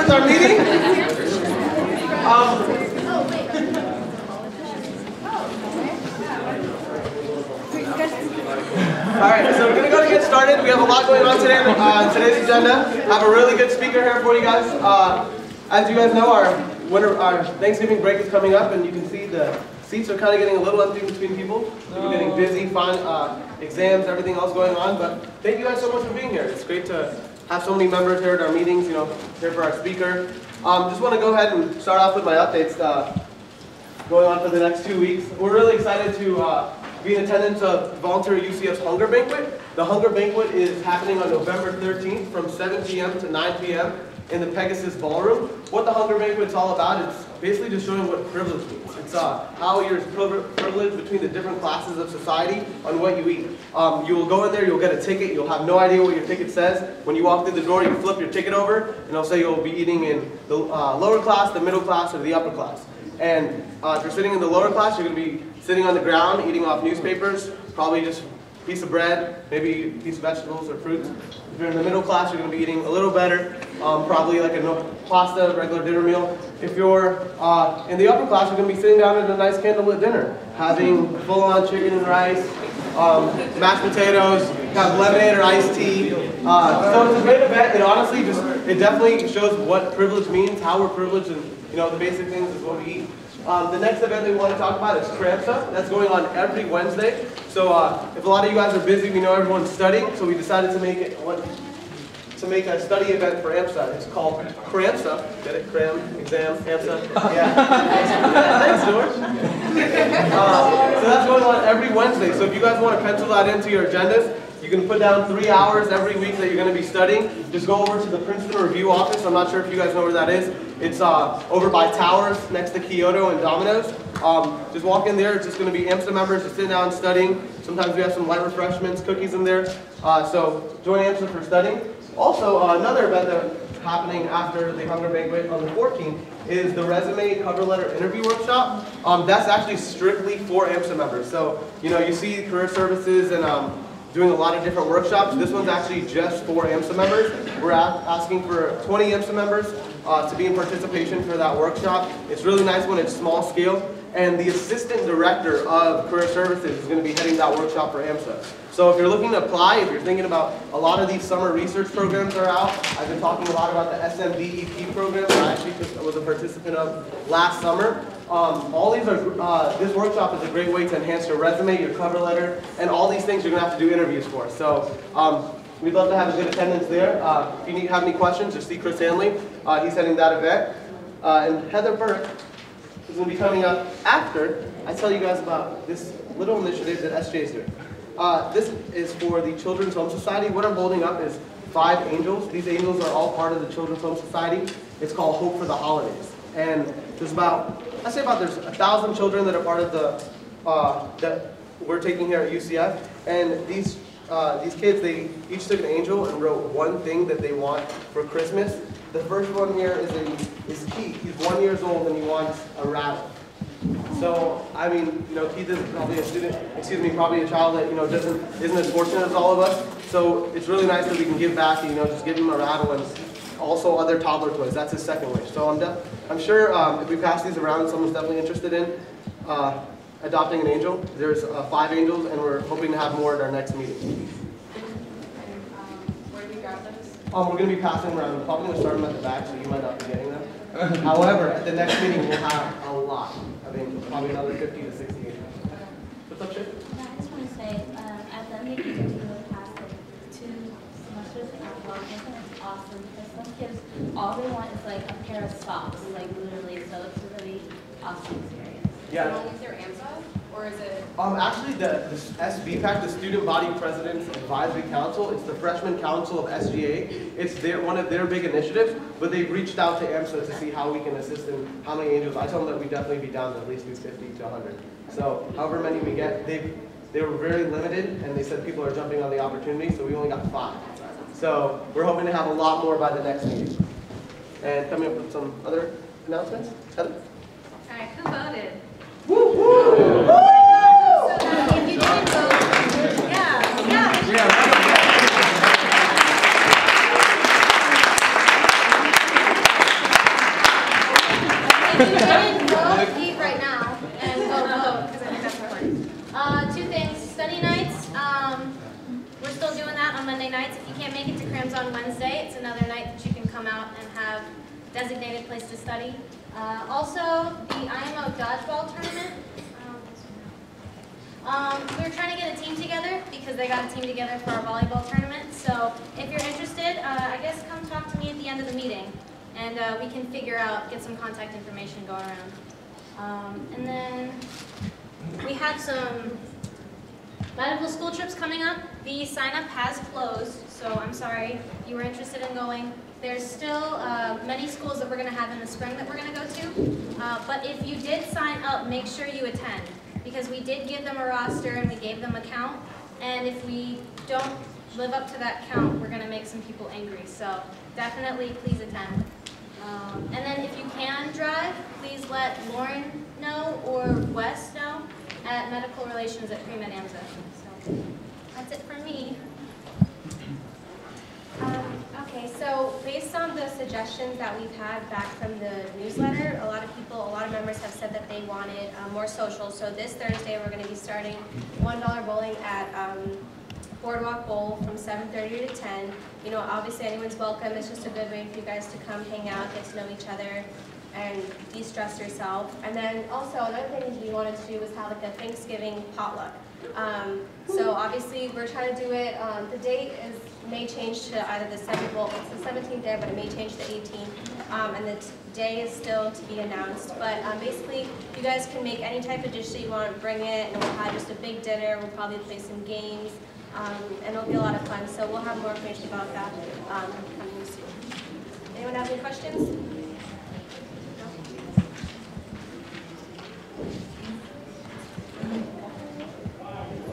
with our meeting. Alright, so we're going to go to get started. We have a lot going on today on today's agenda. I have a really good speaker here for you guys. As you guys know, our Thanksgiving break is coming up, and you can see the seats are kind of getting a little empty between people. People getting busy, fun, exams, everything else going on. But thank you guys so much for being here. It's great to have so many members here at our meetings, here for our speaker. Just want to go ahead and start off with my updates going on for the next 2 weeks. We're really excited to be in attendance of Voluntary UCF's Hunger Banquet. The Hunger Banquet is happening on November 13th from 7 p.m. to 9 p.m. in the Pegasus Ballroom. What the Hunger Banquet is all about, it's basically just showing what privilege means. It's how you're privileged between the different classes of society on what you eat. You will go in there, you'll get a ticket, you'll have no idea what your ticket says. When you walk through the door, you flip your ticket over, and it'll say you'll be eating in the lower class, the middle class, or the upper class. And if you're sitting in the lower class, you're going to be sitting on the ground, eating off newspapers, probably just a piece of bread, maybe a piece of vegetables or fruits. If you're in the middle class, you're going to be eating a little better, probably like a pasta, regular dinner meal. If you're in the upper class, you're going to be sitting down at a nice candlelit dinner, having full-on chicken and rice, mashed potatoes, have lemonade or iced tea. So it's a great event. It honestly it definitely shows what privilege means, how we're privileged, and the basic things is what we eat. The next event that we want to talk about is AMSA. That's going on every Wednesday. So if a lot of you guys are busy, we know everyone's studying, so we decided to make a study event for AMSA. It's called AMSA. Get it? Cram, exam, AMSA. Yeah. Thanks, George. So that's going on every Wednesday. So if you guys want to pencil that into your agendas, you can put down 3 hours every week that you're going to be studying. Just go over to the Princeton Review office. I'm not sure if you guys know where that is. It's over by Towers, next to Kyoto and Domino's. Just walk in there. It's just going to be AMSA members just sitting down studying. Sometimes we have some light refreshments, cookies in there. So join AMSA for studying. Also, another event that's happening after the Hunger Banquet on the 14th is the Resume Cover Letter Interview Workshop. That's actually strictly for AMSA members. So, you see career services and doing a lot of different workshops. This one's actually just for AMSA members. We're asking for 20 AMSA members to be in participation for that workshop. It's really nice when it's small scale. And the Assistant Director of Career Services is going to be heading that workshop for AMSA. So if you're looking to apply, if you're thinking about a lot of these summer research programs are out, I've been talking a lot about the SMDEP program that I actually was a participant of last summer. All these are, this workshop is a great way to enhance your resume, your cover letter, and all these things you're going to have to do interviews for. So we'd love to have a good attendance there. If you have any questions, just see Chris Hanley. He's heading that event. And Heather Burke is going to be coming up after I tell you guys about this little initiative that SJ is doing. This is for the Children's Home Society. What I'm holding up is 5 angels. These angels are all part of the Children's Home Society. It's called Hope for the Holidays. And there's there's 1,000 children that are part of that we're taking here at UCF. And these kids, they each took an angel and wrote one thing that they want for Christmas. The first one here is Keith. He's 1 year old and he wants a rattle. So, I mean, Keith is probably probably a child that, isn't as fortunate as all of us. So it's really nice that we can give back, just give him a rattle and also other toddler toys. That's his second wish. So I'm sure if we pass these around, someone's definitely interested in adopting an angel. There's 5 angels, and we're hoping to have more at our next meeting. Where do we grab those? We're going to be passing around. We're probably going to start them at the back, so you might not be getting them. However, at the next meeting, we'll have a lot. I mean, probably another 50 to 60 angels. What's up, Chip? Yeah, I just want to say, at the end of the year, we passed 2 semesters of catalog, and it's awesome because some kids, all they want is like a pair of socks, like literally, so it's a really awesome experience. Yeah. Is there AMSA, or is it? Actually, the SBPAC, the Student Body President's Advisory Council, it's the Freshman Council of SGA. It's one of their big initiatives, but they've reached out to AMSA to see how we can assist in how many angels. I told them that we'd definitely be down to at least do 50 to 100. So, however many we get, they were very limited, and they said people are jumping on the opportunity, so we only got 5. So, we're hoping to have a lot more by the next meeting. And coming up with some other announcements. Heather? All right, who voted? Woo! Woo! Woo! So if you didn't vote, yeah. nights. If you can't make it to Crims on Wednesday, it's another night that you can come out and have designated place to study. Also, the IMO dodgeball tournament. We're trying to get a team together because they got a team together for our volleyball tournament. So if you're interested, I guess come talk to me at the end of the meeting, and we can figure out, get some contact information going around. And then we have some medical school trips coming up. The sign-up has closed, so I'm sorry if you were interested in going. There's still many schools that we're going to have in the spring that we're going to go to. But if you did sign up, make sure you attend, because we did give them a roster and we gave them a count. And if we don't live up to that count, we're going to make some people angry. So definitely please attend. And then if you can drive, please let Lauren know or Wes know at Medical Relations at Pre-Med AMSA. So that's it from me. Okay, so based on the suggestions that we've had back from the newsletter, a lot of members have said that they wanted more social. So this Thursday we're going to be starting $1 bowling at Boardwalk Bowl from 7:30 to 10. You know, obviously anyone's welcome. It's just a good way for you guys to come hang out, get to know each other, and de-stress yourself. And then also another thing we wanted to do was have like a Thanksgiving potluck. So obviously we're trying to do it, the date may change to either the 7th, well it's the 17th there, but it may change to the 18th, and the day is still to be announced. But basically you guys can make any type of dish that you want, bring it, and we'll have just a big dinner. We'll probably play some games, and it'll be a lot of fun. So we'll have more information about that coming soon. Anyone have any questions?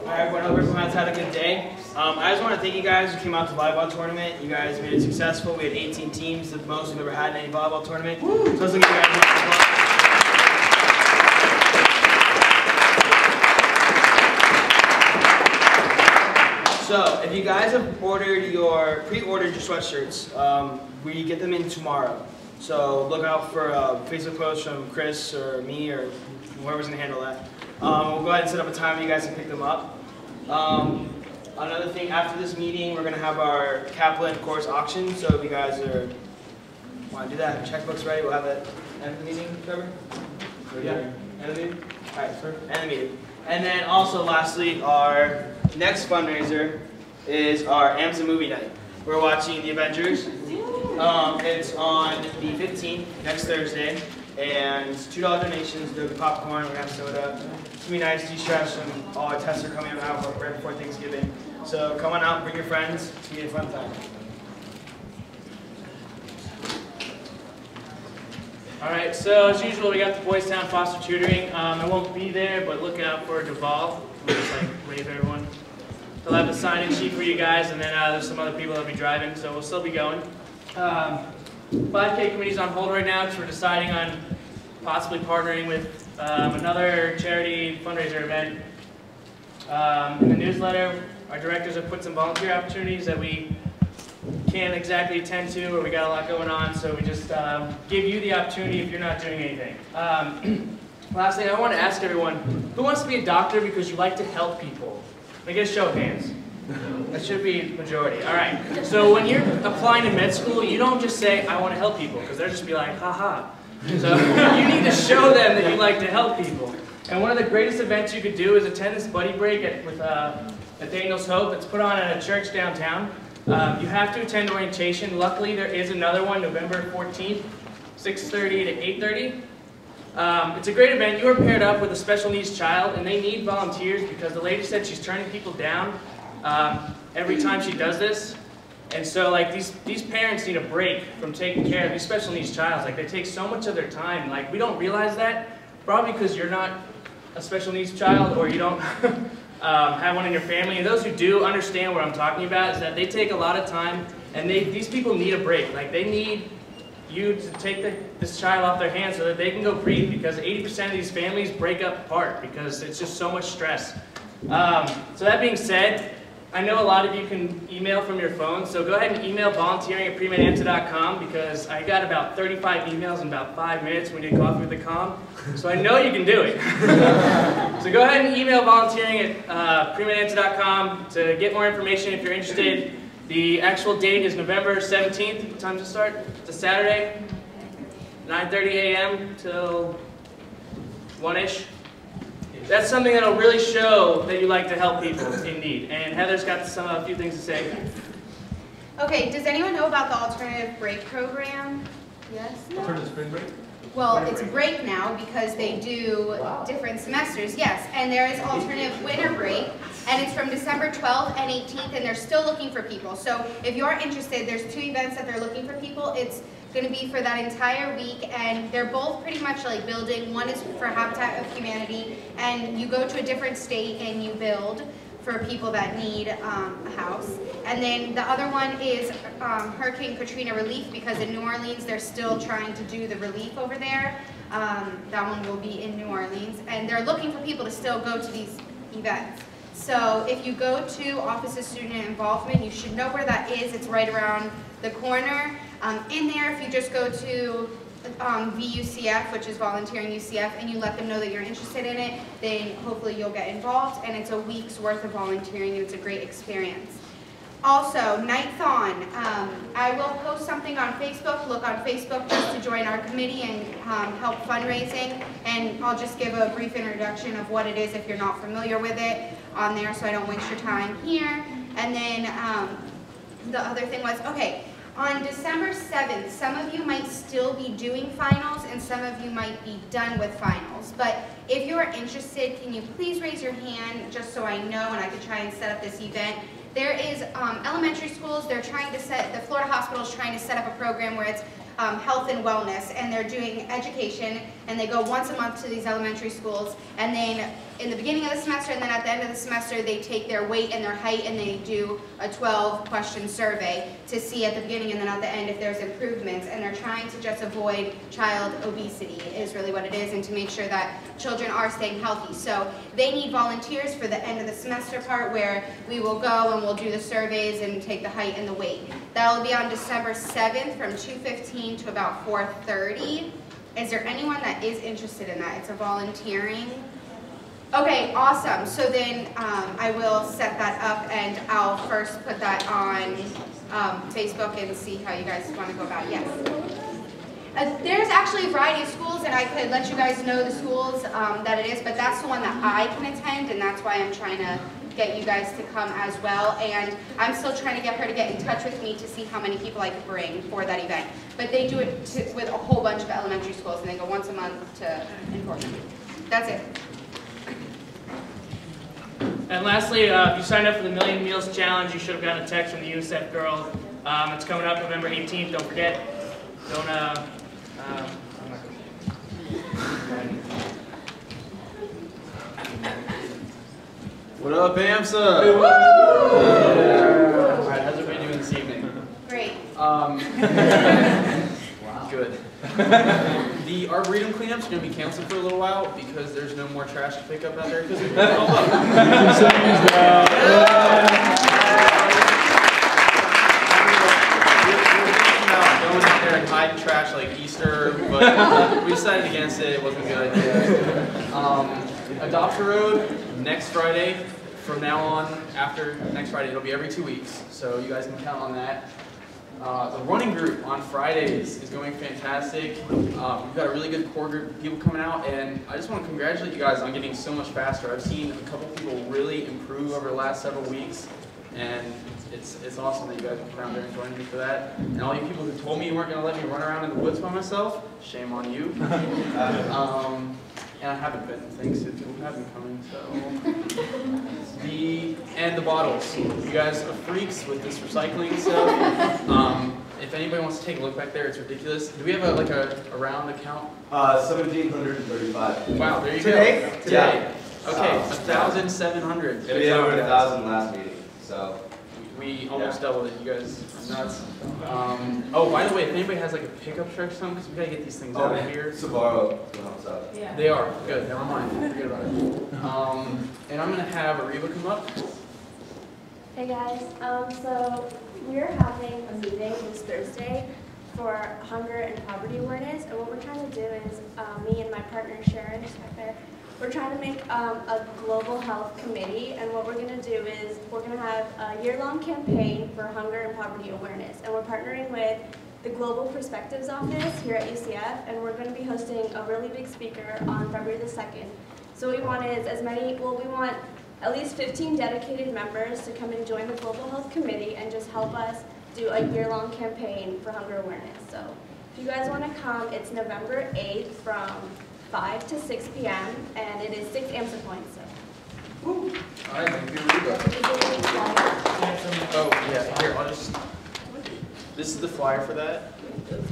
Alright everyone, hope everyone's had a good day. I just want to thank you guys who came out to the volleyball tournament. You guys made it successful. We had 18 teams, the most we've ever had in any volleyball tournament. So let's give you guys a round of applause. So if you guys have pre-ordered your sweatshirts, we get them in tomorrow. So look out for Facebook posts from Chris or me or whoever's going to handle that. We'll go ahead and set up a time where you guys can pick them up. Another thing, after this meeting, we're going to have our Kaplan course auction. So if you guys want to do that, have your checkbooks ready, we'll have that end of the meeting, Trevor? Yeah. End of the meeting? All right, sir. End of the meeting. And then also, lastly, our next fundraiser is our AMSA movie night. We're watching The Avengers. It's on the 15th, next Thursday. And it's $2 donations, there'll be popcorn, we're going to have soda. It's going to be nice, de-stress, and all our tests are coming out right before Thanksgiving. So come on out, bring your friends, it's going to be a fun time. Alright, so as usual we got the Boys Town Foster Tutoring. I won't be there, but look out for Duval. We'll just wave at everyone. They'll have a sign-in sheet for you guys, and then there's some other people that'll be driving, so we'll still be going. 5K committee's on hold right now because we're deciding on possibly partnering with another charity fundraiser event. In the newsletter, our directors have put some volunteer opportunities that we can't exactly attend to, or we got a lot going on, so we just give you the opportunity if you're not doing anything. Lastly, I want to ask everyone, who wants to be a doctor because you like to help people? Let me get a show of hands. That should be the majority. All right. So when you're applying to med school, you don't just say, I want to help people, because they'll just be like, haha. So you need to show them that you like to help people. And one of the greatest events you could do is attend this buddy break at Daniel's Hope. It's put on at a church downtown. You have to attend orientation. Luckily, there is another one, November 14th, 6:30 to 8:30. It's a great event. You are paired up with a special needs child, and they need volunteers because the lady said she's turning people down every time she does this. And so like these parents need a break from taking care of these special needs childs. Like they take so much of their time. Like we don't realize that, probably because you're not a special needs child or you don't have one in your family. And those who do understand what I'm talking about is that they take a lot of time, and these people need a break. Like they need you to take this child off their hands so that they can go breathe, because 80% of these families break up apart because it's just so much stress. So that being said, I know a lot of you can email from your phone, so go ahead and email volunteering@premedamsa.com, because I got about 35 emails in about 5 minutes when we did Coffee with the Calm, so I know you can do it. So go ahead and email volunteering@premedamsa.com to get more information if you're interested. The actual date is November 17th. What time does it start? It's a Saturday, 9:30 a.m. till 1-ish. That's something that'll really show that you like to help people in need. And Heather's got a few things to say. Okay, does anyone know about the alternative break program? Yes? No? Alternative spring break? Well, it's break now because they do different semesters, yes. And there is alternative winter break, and it's from December 12th and 18th, and they're still looking for people. So if you're interested, there's 2 events that they're looking for people. It's going to be for that entire week, and they're both pretty much like building. One is for Habitat of Humanity, and you go to a different state and you build for people that need a house. And then the other one is Hurricane Katrina relief, because in New Orleans they're still trying to do the relief over there. That one will be in New Orleans, and they're looking for people to still go to these events. So if you go to Office of Student Involvement, you should know where that is. It's right around the corner. In there, if you just go to VUCF, which is Volunteering UCF, and you let them know that you're interested in it, then hopefully you'll get involved, and it's a week's worth of volunteering, and it's a great experience. Also, Nights-On. I will post something on Facebook. Look on Facebook just to join our committee and help fundraising, and I'll just give a brief introduction of what it is if you're not familiar with it on there, so I don't waste your time here. And then the other thing was, okay, on December 7th, some of you might still be doing finals and some of you might be done with finals. But if you are interested, can you please raise your hand just so I know and I can try and set up this event? There is elementary schools, the Florida Hospital is trying to set up a program where it's health and wellness, and they're doing education, and they go once a month to these elementary schools, and then in the beginning of the semester and then at the end of the semester they take their weight and their height and they do a 12-question survey to see at the beginning and then at the end if there's improvements, and they're trying to just avoid child obesity is really what it is, and to make sure that children are staying healthy. So they need volunteers for the end of the semester part where we will go and we'll do the surveys and take the height and the weight. That'll be on December 7th from 2:15 to about 4:30. Is there anyone that is interested in that? It's a volunteering. Okay, awesome. So then I will set that up, and I'll first put that on Facebook and see how you guys want to go about it. Yes. There's actually a variety of schools, and I could let you guys know the schools that it is, but that's the one that I can attend, and that's why I'm trying to get you guys to come as well. And I'm still trying to get her to get in touch with me to see how many people I could bring for that event. But they do it with a whole bunch of elementary schools, and they go once a month to Enforcement. That's it. And lastly, if you signed up for the Million Meals Challenge, you should have gotten a text from the UNICEF girls. It's coming up November 18th. Don't forget. Don't. What up, AMSA? Alright, how's everybody doing this evening? Great. Wow. Good. The Arboretum cleanup's going to be canceled for a little while because there's no more trash to pick up out there because we picked it all up. Going out there and hiding trash like Easter, but we decided against it. It wasn't a good idea. Adoption Road next Friday. From now on, after next Friday, it'll be every 2 weeks, so you guys can count on that. The running group on Fridays is going fantastic. We've got a really good core group of people coming out, and I just want to congratulate you guys on getting so much faster. I've seen a couple people really improve over the last several weeks, and it's awesome that you guys have come out there and joined me for that. And all you people who told me you weren't going to let me run around in the woods by myself, shame on you. And I haven't been, thanks to people who have been coming, so. And the bottles. You guys are freaks with this recycling stuff. If anybody wants to take a look back there, it's ridiculous. Do we have a round count? 1,735. Wow, there you Today? go. Today. Okay, 1,700. And we had over 1,000 last meeting, so. We almost doubled it. You guys are nuts. Oh, by the way, if anybody has like a pickup truck or something, because we gotta get these things out of here. Sabaro helps out. Yeah. They are. Good. Never mind. Forget about it. And I'm gonna have Ariba come up. Hey guys, so we're having a meeting this Thursday for hunger and poverty awareness, and what we're trying to do is me and my partner Sharon, who's back there, we're trying to make a global health committee, and what we're going to do is we're going to have a year-long campaign for hunger and poverty awareness, and we're partnering with the Global Perspectives Office here at UCF, and we're going to be hosting a really big speaker on February the 2nd. So what we want is we want at least 15 dedicated members to come and join the Global Health Committee and just help us do a year-long campaign for hunger awareness. So if you guys want to come, it's November 8th from 5 to 6 p.m. and it is 6 AMSA points. So. All right, thank you, Reba. Oh, yeah, here, this is the flyer for that.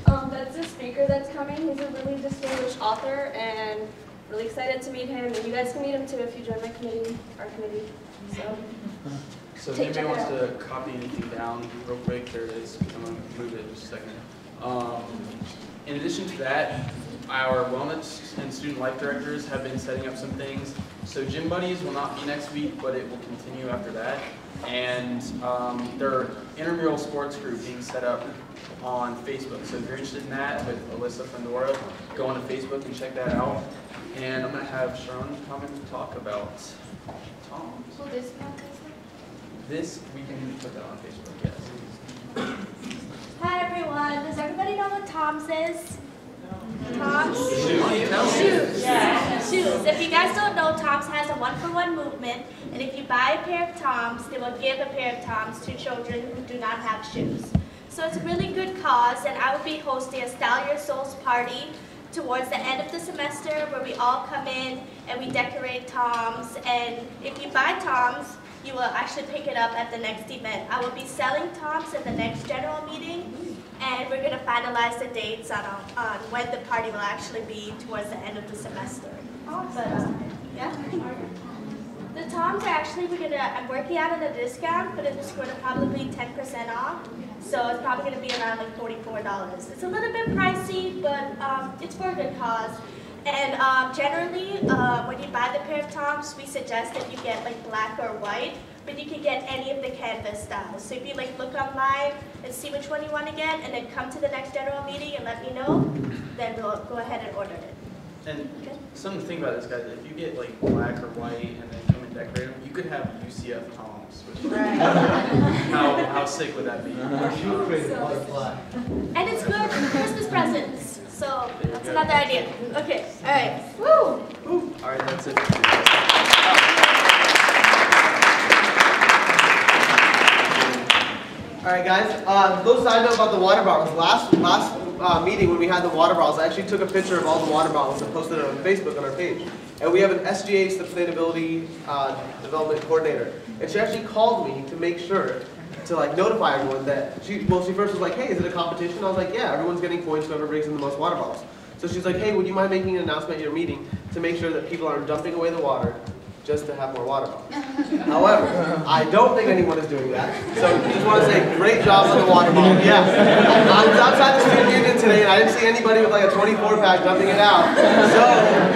That's the speaker that's coming. He's a really distinguished author, and really excited to meet him. And you guys can meet him too if you join my committee, our committee. So if anybody wants to copy anything down real quick, there it is. I'm going to move it in just a second. In addition to that, our wellness and student life directors have been setting up some things. So Gym Buddies will not be next week, but it will continue after that. And their intramural sports group being set up on Facebook. So if you're interested in that with Alyssa Fendora, go on to Facebook and check that out. And I'm going to have Sharon come and talk about Tom. So this one, This, we can put that on Facebook, yes. Hi everyone, does everybody know what TOMS is? TOMS? Shoes. Yeah, shoes. If you guys don't know, TOMS has a one-for-one movement, and if you buy a pair of TOMS, they will give a pair of TOMS to children who do not have shoes. So it's a really good cause, and I will be hosting a Style Your Souls party towards the end of the semester where we all come in and we decorate TOMS, and if you buy TOMS, you will actually pick it up at the next event. I will be selling TOMS at the next general meeting, and we're going to finalize the dates on when the party will actually be towards the end of the semester. But, yeah. The TOMS are actually, I'm working out at a discount, but it's going to probably be 10% off. So it's probably going to be around like $44. It's a little bit pricey, but it's for a good cause. And generally, when you buy the pair of TOMS, we suggest that you get like black or white, but you can get any of the canvas styles. So if you like look online and see which one you want to get, and then come to the next general meeting and let me know, then we'll go ahead and order it. And something to think about this, guys, if you get like black or white and then come and decorate them, you could have UCF TOMS. Which how sick would that be? And it's good for Christmas presents. So that's another idea. Okay, all right. Woo! All right, that's it. All right, guys. Little side note about the water bottles. Last meeting when we had the water bottles, I actually took a picture of all the water bottles and posted it on Facebook on our page. And we have an SGA Sustainability Development Coordinator, and she actually called me to make sure to like notify everyone that she first was like, hey, is it a competition? I was like, yeah, everyone's getting points whoever brings in the most water bottles. So she's like, hey, would you mind making an announcement at your meeting to make sure that people aren't dumping away the water just to have more water bottles? However, I don't think anyone is doing that. So I just want to say, great job on the water bottle. Yeah, I was outside the student union today and I didn't see anybody with like a 24-pack dumping it out. So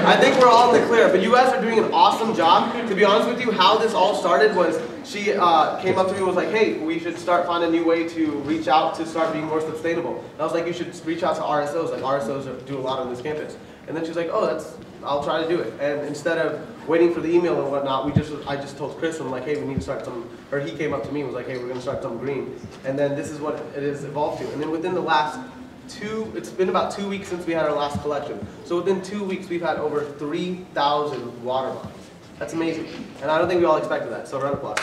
I think we're all in the clear. But you guys are doing an awesome job. To be honest with you, how this all started was she came up to me and was like, hey, we should start finding a new way to reach out to start being more sustainable. And I was like, you should reach out to RSOs. Like RSOs do a lot on this campus. And then she's like, oh, I'll try to do it. And instead of waiting for the email and whatnot, I just told Chris, I'm like, hey, we need to start some, or he came up to me and was like, hey, we're going to start something green. And then this is what it has evolved to. And then within the last it's been about 2 weeks since we had our last collection. So within 2 weeks, we've had over 3,000 water bottles. That's amazing. And I don't think we all expected that. So round of applause.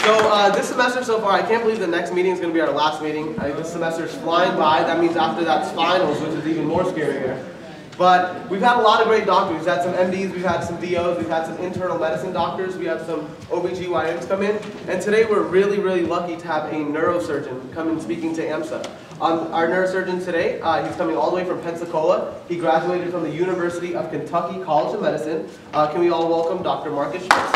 So this semester so far, I can't believe the next meeting is going to be our last meeting. This semester is flying by. That means after that's finals, which is even more scarier. But we've had a lot of great doctors. We've had some MDs, we've had some DOs, we've had some internal medicine doctors, we have some OBGYNs come in. And today we're really, really lucky to have a neurosurgeon come in speaking to AMSA. Our neurosurgeon today, he's coming all the way from Pensacola. He graduated from the University of Kentucky College of Medicine. Can we all welcome Dr. Marcus Schmitz?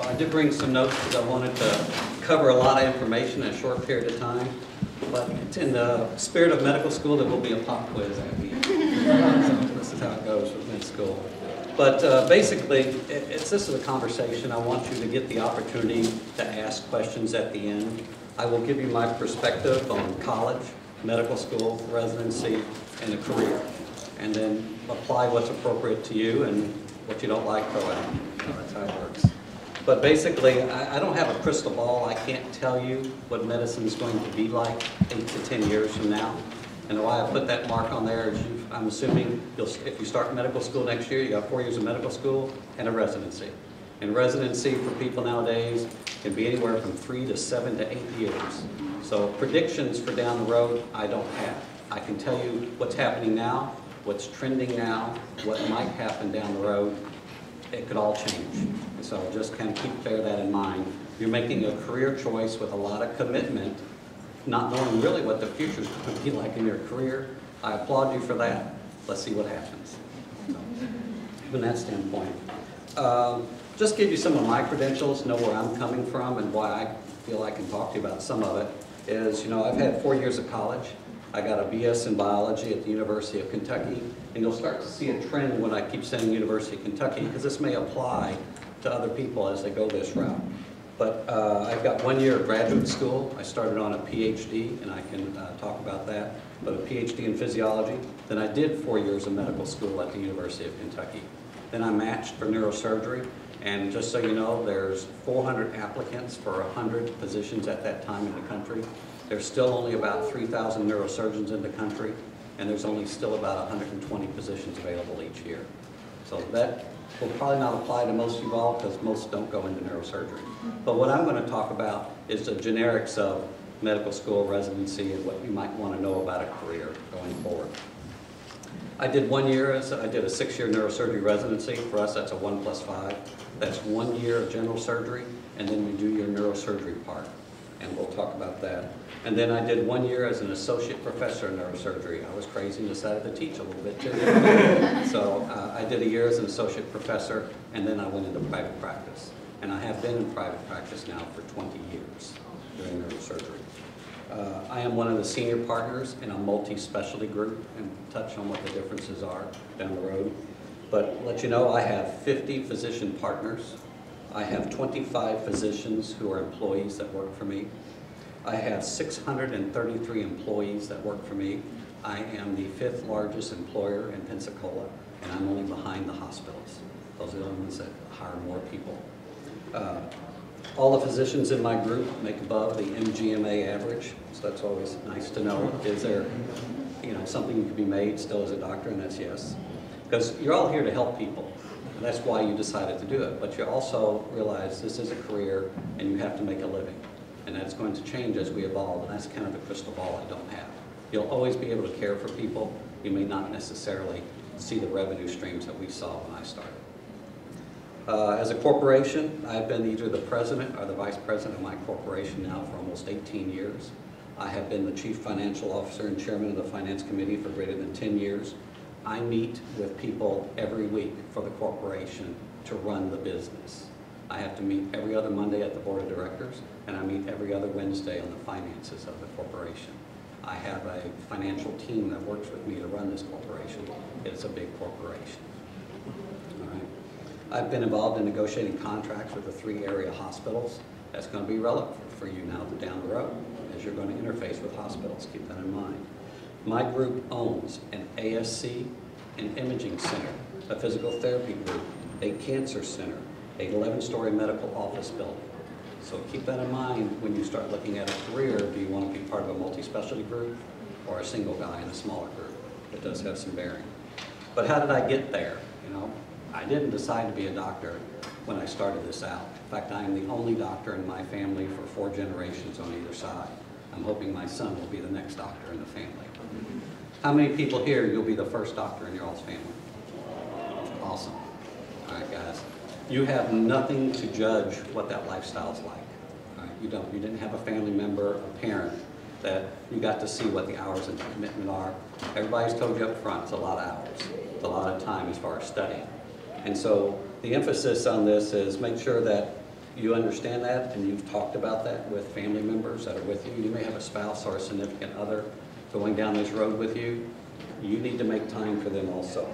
I did bring some notes because I wanted to cover a lot of information in a short period of time. But in the spirit of medical school, there will be a pop quiz at the end. So this is how it goes within school. But basically, this is a conversation. I want you to get the opportunity to ask questions at the end. I will give you my perspective on college, medical school, residency, and a career. And then apply what's appropriate to you, and what you don't like, throw out. That's how it works. But basically, I don't have a crystal ball. I can't tell you what medicine is going to be like 8 to 10 years from now. And why I put that mark on there is I'm assuming if you start medical school next year, you got 4 years of medical school and a residency. And residency for people nowadays can be anywhere from 3 to 7 to 8 years. So predictions for down the road, I don't have. I can tell you what's happening now, what's trending now, what might happen down the road. It could all change. So just kind of bear that in mind. You're making a career choice with a lot of commitment, not knowing really what the future is going to be like in your career. I applaud you for that. Let's see what happens. So, from that standpoint. Just give you some of my credentials, know where I'm coming from, and why I feel I can talk to you about some of it. Is, I've had 4 years of college. I got a BS in biology at the University of Kentucky, and you'll start to see a trend when I keep saying University of Kentucky, because this may apply to other people as they go this route. But I've got 1 year of graduate school. I started on a PhD, and I can talk about that, but a PhD in physiology. Then I did 4 years of medical school at the University of Kentucky. Then I matched for neurosurgery, and just so you know, there's 400 applicants for 100 positions at that time in the country. There's still only about 3,000 neurosurgeons in the country, and there's only still about 120 positions available each year. So that will probably not apply to most of you all, because most don't go into neurosurgery. But what I'm going to talk about is the generics of medical school, residency, and what you might want to know about a career going forward. I did 1 year, I did a 6-year neurosurgery residency. For us, that's a 1 + 5. That's 1 year of general surgery, and then you do your neurosurgery part. And we'll talk about that. And then I did 1 year as an associate professor in neurosurgery. I was crazy and decided to teach a little bit too. So I did a year as an associate professor, and then I went into private practice. And I have been in private practice now for 20 years doing neurosurgery. I am one of the senior partners in a multi-specialty group, and touch on what the differences are down the road. But let you know, I have 50 physician partners. I have 25 physicians who are employees that work for me. I have 633 employees that work for me. I am the 5th largest employer in Pensacola, and I'm only behind the hospitals. Those are the ones that hire more people. All the physicians in my group make above the MGMA average, so that's always nice to know. Is there, something you could be made still as a doctor? And that's yes. Because you're all here to help people. And that's why you decided to do it. But you also realize this is a career, and you have to make a living. And that's going to change as we evolve, and that's kind of the crystal ball I don't have. You'll always be able to care for people. You may not necessarily see the revenue streams that we saw when I started. As a corporation, I've been either the president or the vice president of my corporation now for almost 18 years. I have been the chief financial officer and chairman of the finance committee for greater than 10 years. I meet with people every week for the corporation to run the business. I have to meet every other Monday at the board of directors, and I meet every other Wednesday on the finances of the corporation. I have a financial team that works with me to run this corporation. It's a big corporation. All right. I've been involved in negotiating contracts with the 3 area hospitals. That's going to be relevant for you now down the road, as you're going to interface with hospitals. Keep that in mind. My group owns an ASC, an imaging center, a physical therapy group, a cancer center, an 11-story medical office building. So keep that in mind when you start looking at a career. Do you want to be part of a multi-specialty group or a single guy in a smaller group? It does have some bearing. But how did I get there? I didn't decide to be a doctor when I started this out. In fact, I am the only doctor in my family for 4 generations on either side. I'm hoping my son will be the next doctor in the family. How many people here, you'll be the first doctor in your all's family? Awesome. All right, guys. You have nothing to judge what that lifestyle's like. All right? You didn't have a family member, a parent, that you got to see what the hours and commitment are. Everybody's told you up front, it's a lot of hours. It's a lot of time as far as studying. And so the emphasis on this is make sure that you understand that, and you've talked about that with family members that are with you. You may have a spouse or a significant other going down this road with you. You need to make time for them also.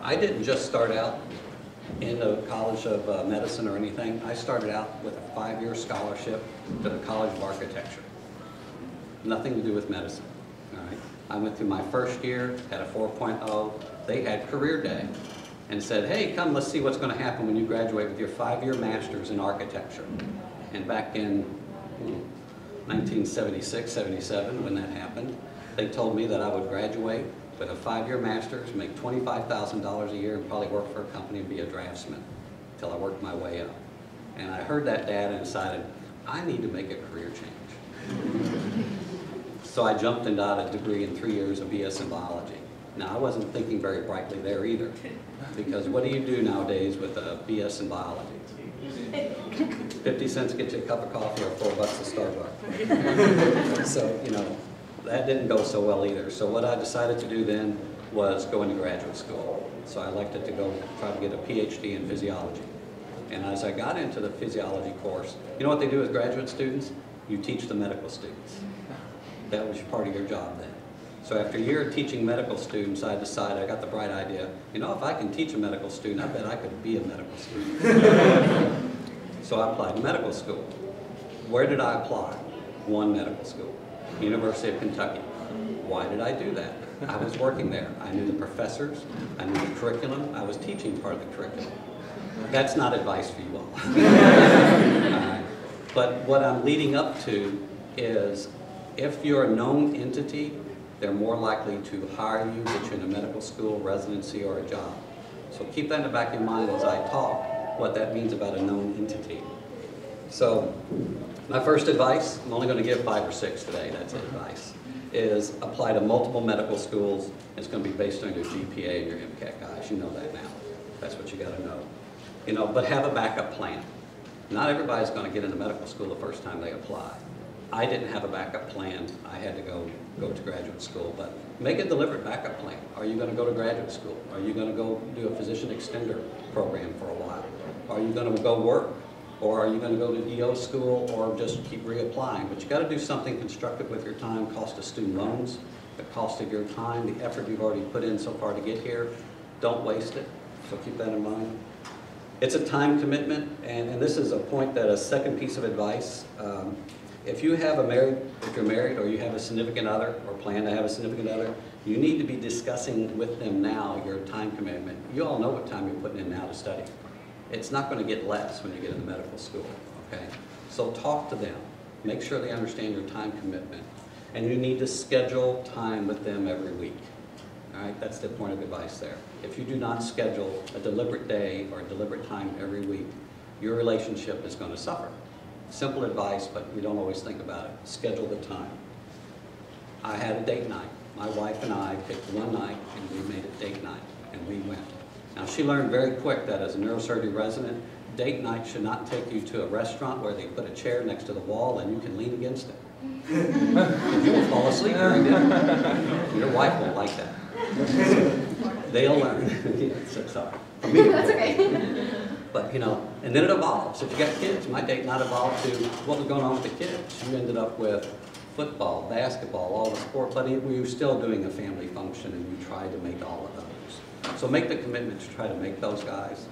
I didn't just start out in the College of Medicine or anything. I started out with a 5-year scholarship to the College of Architecture. Nothing to do with medicine. All right. I went through my first year, had a 4.0. They had career day and said, hey, come, let's see what's going to happen when you graduate with your 5-year master's in architecture. And back in 1976, 77, when that happened, they told me that I would graduate with a 5-year master's, make $25,000 a year, and probably work for a company and be a draftsman until I worked my way up. And I heard that, Dad, and decided, I need to make a career change. So I jumped and got a degree in 3 years of BS in biology. Now, I wasn't thinking very brightly there either, because what do you do nowadays with a BS in biology? 50 cents gets you a cup of coffee or $4 at Starbucks. So, you know, that didn't go so well either. So what I decided to do then was go into graduate school. So I elected to go try to get a PhD in physiology. And as I got into the physiology course, you know what they do with graduate students? You teach the medical students. That was part of your job then. So after a year of teaching medical students, I decided, I got the bright idea, you know, if I can teach a medical student, I bet I could be a medical student. So I applied to medical school. Where did I apply? One medical school, University of Kentucky. Why did I do that? I was working there. I knew the professors, I knew the curriculum, I was teaching part of the curriculum. That's not advice for you all. But what I'm leading up to is, if you're a known entity, they're more likely to hire you, get you in a medical school, residency, or a job. So keep that in the back of your mind as I talk, what that means about a known entity. So my first advice, I'm only going to give 5 or 6 today, that's advice, is apply to multiple medical schools. It's going to be based on your GPA and your MCAT, guys. You know that now. That's what you got to know. You know, but have a backup plan. Not everybody's going to get into medical school the first time they apply. I didn't have a backup plan. I had to go to graduate school, but make a deliberate backup plan. Are you going to go to graduate school? Are you going to go do a physician extender program for a while? Are you going to go work? Or are you going to go to EO school or just keep reapplying? But you got to do something constructive with your time, cost of student loans, the cost of your time, the effort you've already put in so far to get here. Don't waste it, so keep that in mind. It's a time commitment, and this is a point that a second piece of advice. If you're married or you have a significant other or plan to have a significant other, you need to be discussing with them now your time commitment. You all know what time you're putting in now to study. It's not going to get less when you get into medical school, okay? So talk to them. Make sure they understand your time commitment. And you need to schedule time with them every week. All right, that's the point of advice there. If you do not schedule a deliberate day or a deliberate time every week, your relationship is going to suffer. Simple advice, but we don't always think about it. Schedule the time. I had a date night. My wife and I picked one night, and we made it date night, and we went. Now, she learned very quick that as a neurosurgery resident, date night should not take you to a restaurant where they put a chair next to the wall and you can lean against it. You will fall asleep during dinner. Your wife won't like that. They'll learn. Sorry. That's okay. But, you know, and then it evolves. If you got kids, my date night evolved to what was going on with the kids. You ended up with football, basketball, all the sport, but we were still doing a family function, and you tried to make all of those. So make the commitment to try to make those, guys.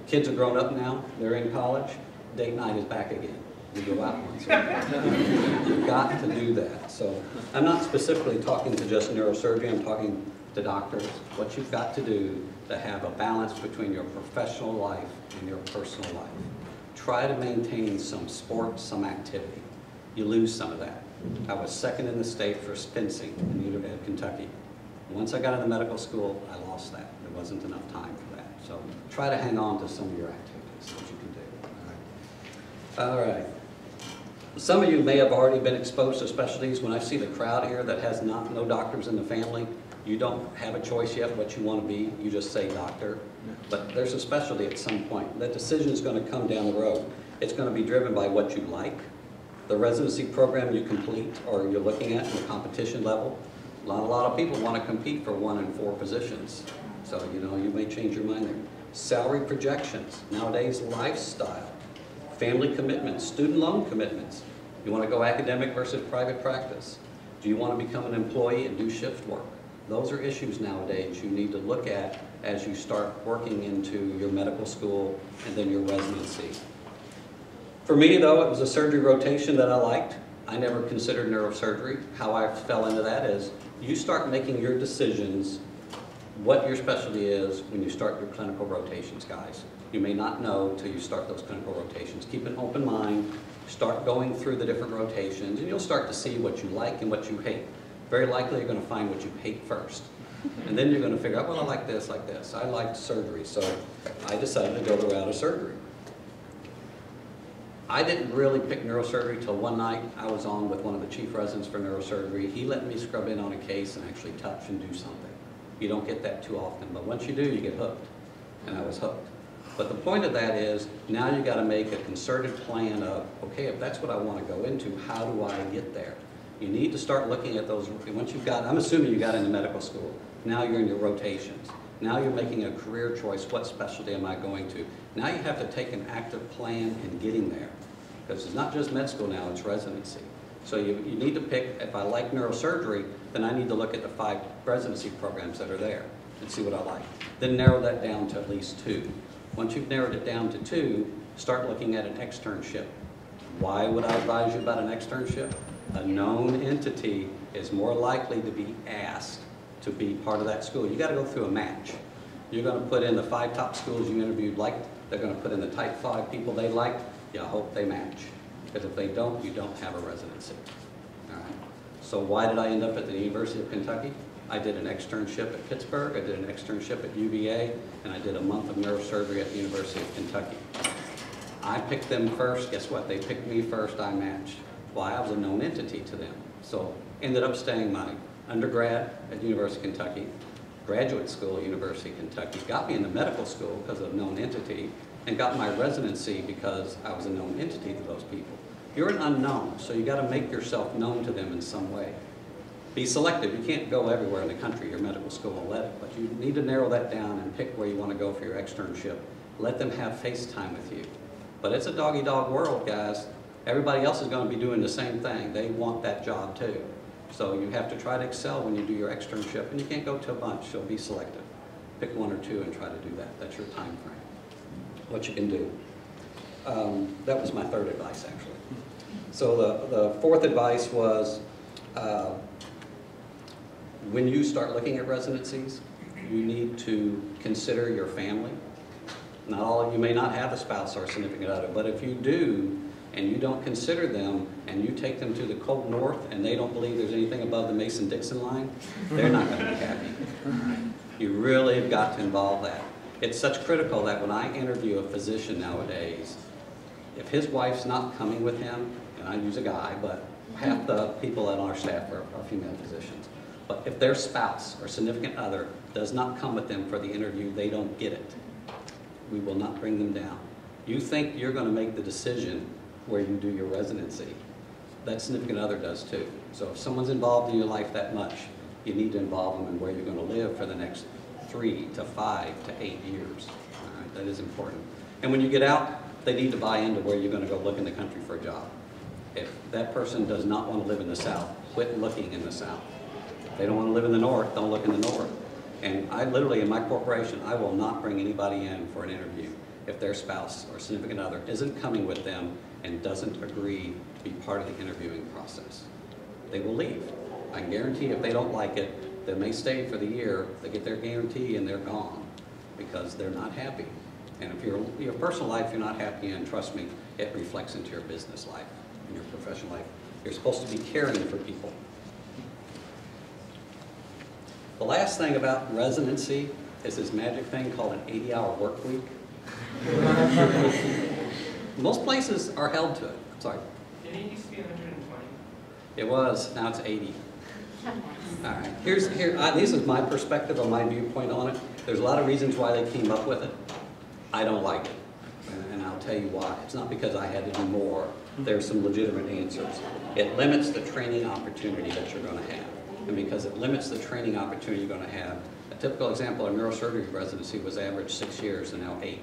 Kids are grown up now. They're in college. Date night is back again. We go out once a week. You've got to do that. So I'm not specifically talking to just neurosurgery. I'm talking to doctors. What you've got to do to have a balance between your professional life and your personal life. Try to maintain some sport, some activity. You lose some of that. I was second in the state for fencing in Kentucky. Once I got into medical school, I lost that. There wasn't enough time for that. So try to hang on to some of your activities that you can do. All right. Some of you may have already been exposed to specialties. When I see the crowd here that has no doctors in the family, you don't have a choice yet what you want to be. You just say doctor. But there's a specialty at some point. That decision is going to come down the road. It's going to be driven by what you like, the residency program you complete or you're looking at the competition level. A lot of people want to compete for 1 and 4 positions. So, you know, you may change your mind there. Salary projections. Nowadays, lifestyle. Family commitments. Student loan commitments. You want to go academic versus private practice. Do you want to become an employee and do shift work? Those are issues nowadays you need to look at as you start working into your medical school and then your residency. For me, though, it was a surgery rotation that I liked. I never considered neurosurgery. How I fell into that is you start making your decisions what your specialty is when you start your clinical rotations, guys. You may not know till you start those clinical rotations. Keep an open mind, start going through the different rotations, and you'll start to see what you like and what you hate. Very likely you're going to find what you hate first. And then you're going to figure out, well, I like this, like this. I liked surgery, so I decided to go the route of surgery. I didn't really pick neurosurgery till one night. I was on with one of the chief residents for neurosurgery. He let me scrub in on a case and actually touch and do something. You don't get that too often, but once you do, you get hooked. And I was hooked. But the point of that is, now you got to make a concerted plan of, okay, if that's what I want to go into, how do I get there? You need to start looking at those, once you've got, I'm assuming you got into medical school. Now you're in your rotations. Now you're making a career choice, what specialty am I going to? Now you have to take an active plan in getting there. Because it's not just med school now, it's residency. So you need to pick, if I like neurosurgery, then I need to look at the 5 residency programs that are there and see what I like. Then narrow that down to at least 2. Once you've narrowed it down to 2, start looking at an externship. Why would I advise you about an externship? A known entity is more likely to be asked to be part of that school. You got to go through a match. You're going to put in the 5 top schools you interviewed liked. They're going to put in the type 5 people they liked. You hope they match. Because if they don't, you don't have a residency. All right. So why did I end up at the University of Kentucky? I did an externship at Pittsburgh, I did an externship at UVA, and I did a month of neurosurgery at the University of Kentucky. I picked them first. Guess what? They picked me first. I matched. Why? I was a known entity to them. So ended up staying my undergrad at the University of Kentucky, graduate school at University of Kentucky, got me into medical school because of a known entity, and got my residency because I was a known entity to those people. You're an unknown, so you got to make yourself known to them in some way. Be selective. You can't go everywhere in the country. Your medical school will let it, but you need to narrow that down and pick where you want to go for your externship. Let them have face time with you. But it's a dog-eat-dog world, guys. Everybody else is going to be doing the same thing. They want that job too. So you have to try to excel when you do your externship, and you can't go to a bunch, so be selective. Pick 1 or 2 and try to do that. That's your time frame. What you can do. That was my 3rd advice, actually. So the 4th advice was, when you start looking at residencies, you need to consider your family. Not all of you may not have a spouse or a significant other, but if you do, and you don't consider them, and you take them to the cold north, and they don't believe there's anything above the Mason-Dixon line, they're not going to be happy. You really have got to involve that. It's such critical that when I interview a physician nowadays, if his wife's not coming with him, and I use a guy, but half the people on our staff are female physicians. But if their spouse or significant other does not come with them for the interview, they don't get it. We will not bring them down. You think you're going to make the decision where you do your residency. That significant other does too. So if someone's involved in your life that much, you need to involve them in where you're going to live for the next 3 to 5 to 8 years. All right, that is important. And when you get out, they need to buy into where you're going to go look in the country for a job. If that person does not want to live in the South, quit looking in the South. If they don't want to live in the North, don't look in the North. And I literally, in my corporation, I will not bring anybody in for an interview if their spouse or significant other isn't coming with them and doesn't agree to be part of the interviewing process. They will leave. I can guarantee if they don't like it, they may stay for the year, they get their guarantee and they're gone because they're not happy. And if your personal life you're not happy in, trust me, it reflects into your business life and your professional life. You're supposed to be caring for people. The last thing about residency is this magic thing called an 80-hour work week. Most places are held to it. Sorry. Did it used to be 120? It was. Now it's 80. All right. This is my perspective or my viewpoint on it. There's a lot of reasons why they came up with it. I don't like it, and I'll tell you why. It's not because I had to do more. There's some legitimate answers. It limits the training opportunity that you're going to have. And because it limits the training opportunity you're going to have, a typical example of neurosurgery residency was average 6 years and now 8.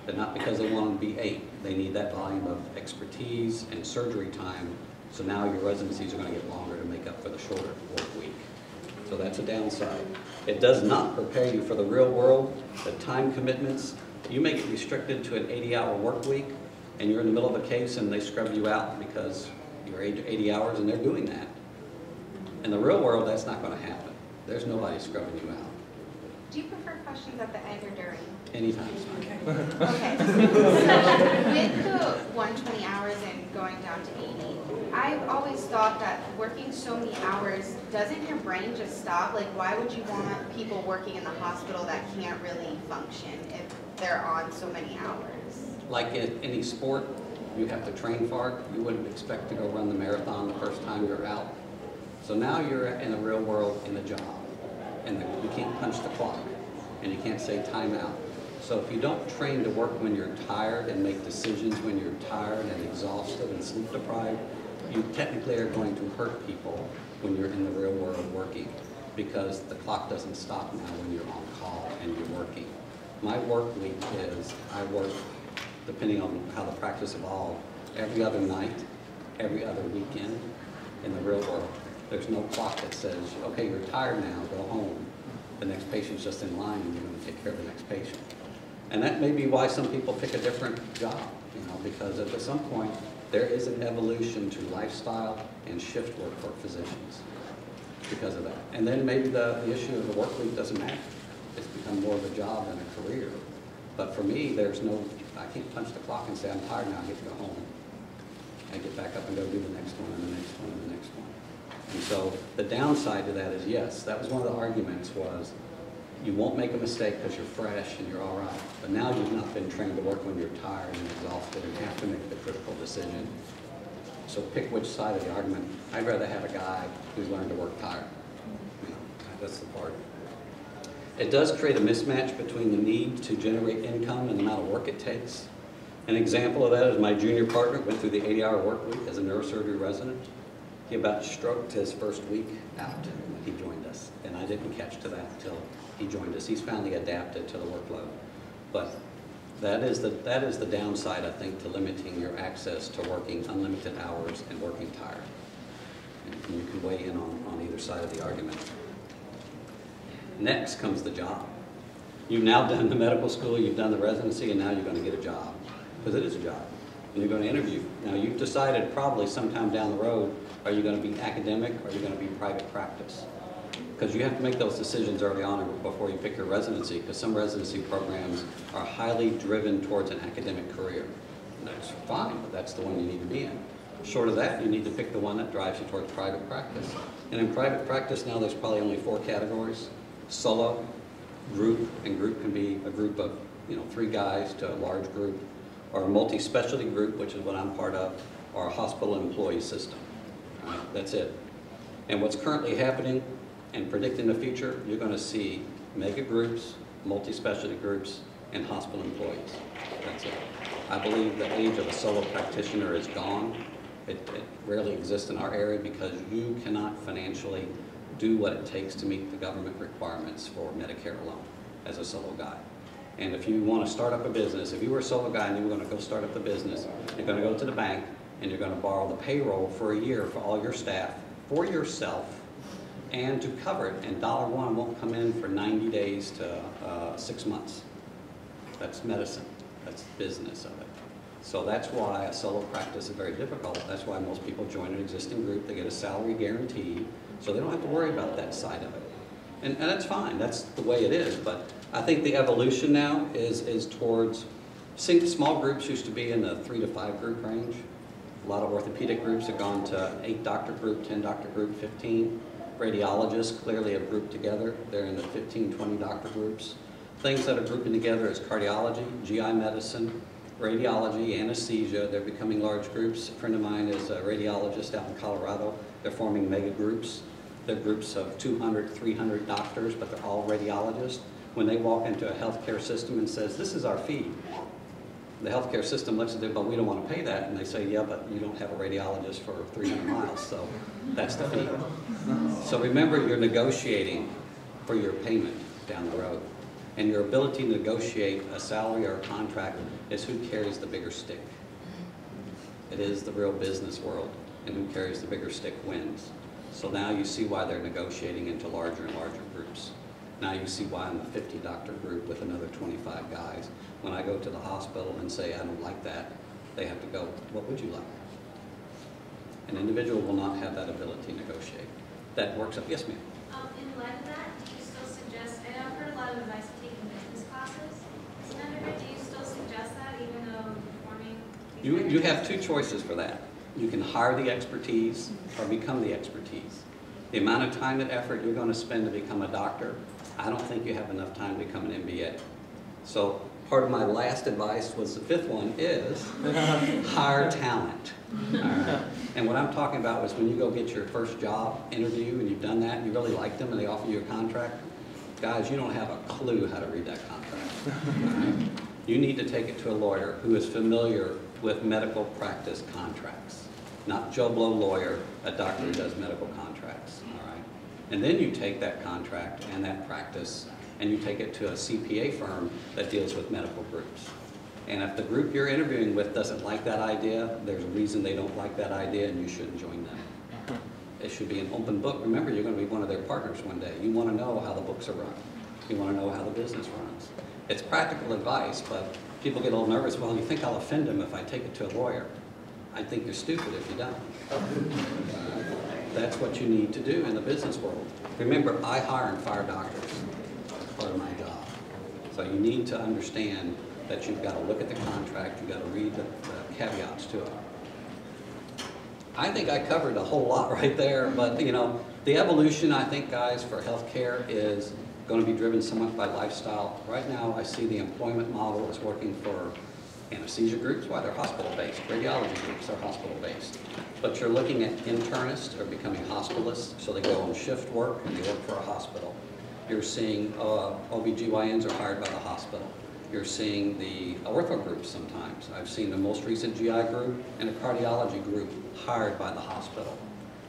But not because they want them to be 8. They need that volume of expertise and surgery time. So now your residencies are going to get longer to make up for the shorter work week. So So that's a downside. It does not prepare you for the real world, the time commitments. You make it restricted to an 80-hour work week, and you're in the middle of a case and they scrub you out because you're 80 hours and they're doing that. In the real world, that's not going to happen. There's nobody scrubbing you out. Do you prefer questions at the end or during? Anytime. Okay. So with the 120 hours and going down to 80, I've always thought that working so many hours, doesn't your brain just stop? Like, why would you want people working in the hospital that can't really function if they're on so many hours? Like in any sport, you have to train for it. You wouldn't expect to go run the marathon the first time you're out. So now you're in the real world in a job, and you can't punch the clock, and you can't say time out. So if you don't train to work when you're tired and make decisions when you're tired and exhausted and sleep deprived, you technically are going to hurt people when you're in the real world working, because the clock doesn't stop now when you're on call and you're working. My work week is, I work, depending on how the practice evolved, every other night, every other weekend in the real world. There's no clock that says, okay, you're tired now, go home. The next patient's just in line and you're going to take care of the next patient. And that may be why some people pick a different job, because at some point there is an evolution to lifestyle and shift work for physicians because of that. And then maybe the issue of the work week doesn't matter. It's become more of a job than a career. But for me, I can't punch the clock and say, I'm tired now, I get to go home. I get back up and go do the next one and the next one and the next one. And so the downside to that is, yes, that was one of the arguments was, you won't make a mistake because you're fresh and you're all right. But now you've not been trained to work when you're tired and exhausted and have to make the critical decision. So pick which side of the argument. I'd rather have a guy who's learned to work tired. That's the part. It does create a mismatch between the need to generate income and the amount of work it takes. An example of that is my junior partner went through the 80-hour work week as a neurosurgery resident. He about stroked his first week out when he joined us, and I didn't catch to that until he joined us. He's finally adapted to the workload. But that is the downside, I think, to limiting your access to working unlimited hours and working tired. And you can weigh in on either side of the argument. Next comes the job. You've now done the medical school, you've done the residency, and now you're going to get a job. Because it is a job. And you're going to interview. Now you've decided probably sometime down the road, are you going to be academic or are you going to be private practice? Because you have to make those decisions early on before you pick your residency, because some residency programs are highly driven towards an academic career. And that's fine, but that's the one you need to be in. Short of that, you need to pick the one that drives you towards private practice. And in private practice now, there's probably only 4 categories: solo, group, and group can be a group of 3 guys to a large group, or a multi-specialty group, which is what I'm part of, or a hospital employee system. That's it. And what's currently happening and predicting the future, you're going to see mega groups, multi-specialty groups, and hospital employees. That's it. I believe the age of a solo practitioner is gone. It rarely exists in our area because you cannot financially do what it takes to meet the government requirements for Medicare alone as a solo guy. And if you want to start up a business, if you were a solo guy and you were going to go start up the business, you're going to go to the bank and you're going to borrow the payroll for a year for all your staff, for yourself, and to cover it. And $1 won't come in for 90 days to 6 months. That's medicine. That's business of it. So that's why a solo practice is very difficult. That's why most people join an existing group. They get a salary guarantee, so they don't have to worry about that side of it. And that's fine. That's the way it is. But I think the evolution now is towards, small groups used to be in the 3 to 5 group range. A lot of orthopedic groups have gone to 8-doctor group, 10-doctor group, 15. Radiologists clearly have grouped together. They're in the 15, 20-doctor groups. Things that are grouping together is cardiology, GI medicine, radiology, anesthesia. They're becoming large groups. A friend of mine is a radiologist out in Colorado. They're forming mega groups. They're groups of 200, 300 doctors, but they're all radiologists. When they walk into a healthcare system and says, this is our fee, the healthcare system looks at them, but we don't want to pay that. And they say, yeah, but you don't have a radiologist for 300 miles, so that's the fee. So remember, you're negotiating for your payment down the road. And your ability to negotiate a salary or a contract is who carries the bigger stick. It is the real business world, and who carries the bigger stick wins. So now you see why they're negotiating into larger and larger groups. Now you see why I'm a 50 doctor group with another 25 guys. When I go to the hospital and say, I don't like that, they have to go, what would you like? An individual will not have that ability to negotiate. That works up, yes ma'am? In light of that, do you still suggest, I know I've heard a lot of advice of taking business classes. As an undergrad, do you still suggest that even though performing? You have two choices for that. You can hire the expertise or become the expertise. The amount of time and effort you're going to spend to become a doctor, I don't think you have enough time to become an MBA. So part of my last advice was the fifth one is hire talent. All right. And what I'm talking about was when you go get your first job interview and you've done that and you really like them and they offer you a contract, guys, you don't have a clue how to read that contract. All right? You need to take it to a lawyer who is familiar with medical practice contracts. Not Joe Blow lawyer, a doctor who does medical contracts. All right? And then you take that contract and that practice and you take it to a CPA firm that deals with medical groups. And if the group you're interviewing with doesn't like that idea, there's a reason they don't like that idea and you shouldn't join them. It should be an open book. Remember, you're going to be one of their partners one day. You want to know how the books are run. You want to know how the business runs. It's practical advice, but people get a little nervous. Well, you think I'll offend them if I take it to a lawyer. I think you're stupid if you don't. That's what you need to do in the business world. Remember, I hire and fire doctors. That's part of my job. So you need to understand that you've got to look at the contract, you've got to read the caveats to it. I think I covered a whole lot right there, but you know, the evolution, I think, guys, for healthcare is going to be driven somewhat by lifestyle. Right now, I see the employment model is working for anesthesia groups. Why? They're hospital-based. Radiology groups are hospital-based. But you're looking at internists are becoming hospitalists, so they go on shift work and they work for a hospital. You're seeing OBGYNs are hired by the hospital. You're seeing the ortho groups sometimes. I've seen the most recent GI group and a cardiology group hired by the hospital.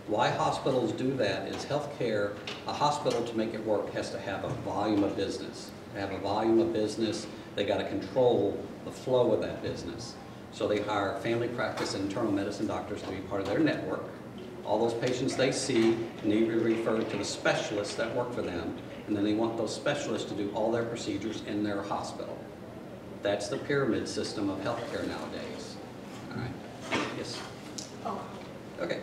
Why hospitals do that is healthcare, a hospital to make it work has to have a volume of business. To have a volume of business, they got to control the flow of that business. So they hire family practice and internal medicine doctors to be part of their network. All those patients they see need to be referred to the specialists that work for them, and then they want those specialists to do all their procedures in their hospital. That's the pyramid system of healthcare nowadays. All right. Yes? Oh. Okay.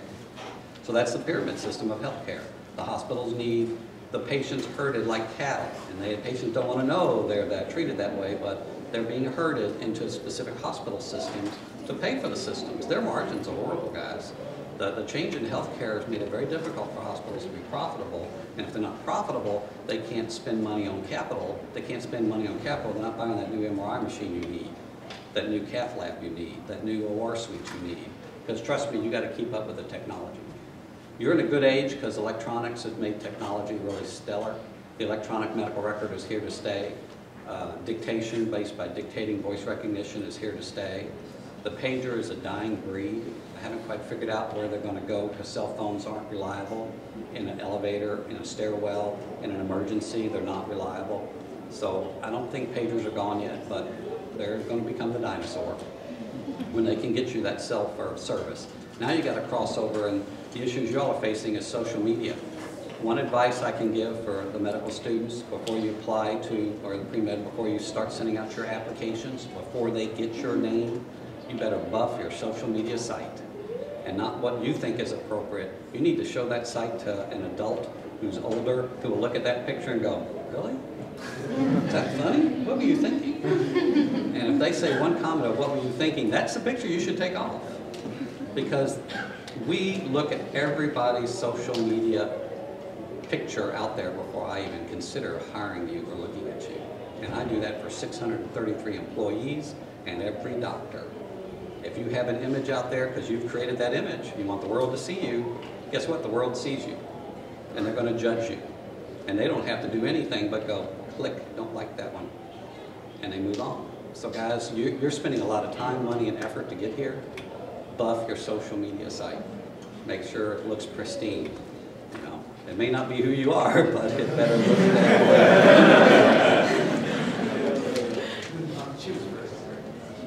So that's the pyramid system of healthcare. The hospitals need the patients herded like cattle, and the patients don't want to know they're treated that way, but they're being herded into specific hospital systems to pay for the systems. Their margins are horrible, guys. The change in healthcare has made it very difficult for hospitals to be profitable, and if they're not profitable, they can't spend money on capital. They can't spend money on capital. They're not buying that new MRI machine you need, that new cath lab you need, that new OR suite you need. Because trust me, you got to keep up with the technology. You're in a good age because electronics has made technology really stellar. The electronic medical record is here to stay. Dictation based by dictating voice recognition is here to stay. The pager is a dying breed. I haven't quite figured out where they're going to go because cell phones aren't reliable. In an elevator, in a stairwell, in an emergency, they're not reliable. So I don't think pagers are gone yet, but they're going to become the dinosaur when they can get you that cell service. Now you got to cross over, and the issues y'all are facing is social media. One advice I can give for the medical students before you apply to, or the pre-med, before you start sending out your applications, before they get your name, you better buff your social media site. And not what you think is appropriate. You need to show that site to an adult who's older, who will look at that picture and go, really? Is that funny? What were you thinking? And if they say one comment of what were you thinking, that's the picture you should take off. Because we look at everybody's social media picture out there before I even consider hiring you or looking at you. And I do that for 633 employees and every doctor. If you have an image out there because you've created that image, you want the world to see you, guess what? The world sees you. And they're going to judge you. And they don't have to do anything but go, click, don't like that one. And they move on. So guys, you're spending a lot of time, money, and effort to get here. Buff your social media site. Make sure it looks pristine. You know, it may not be who you are, but it better look that way.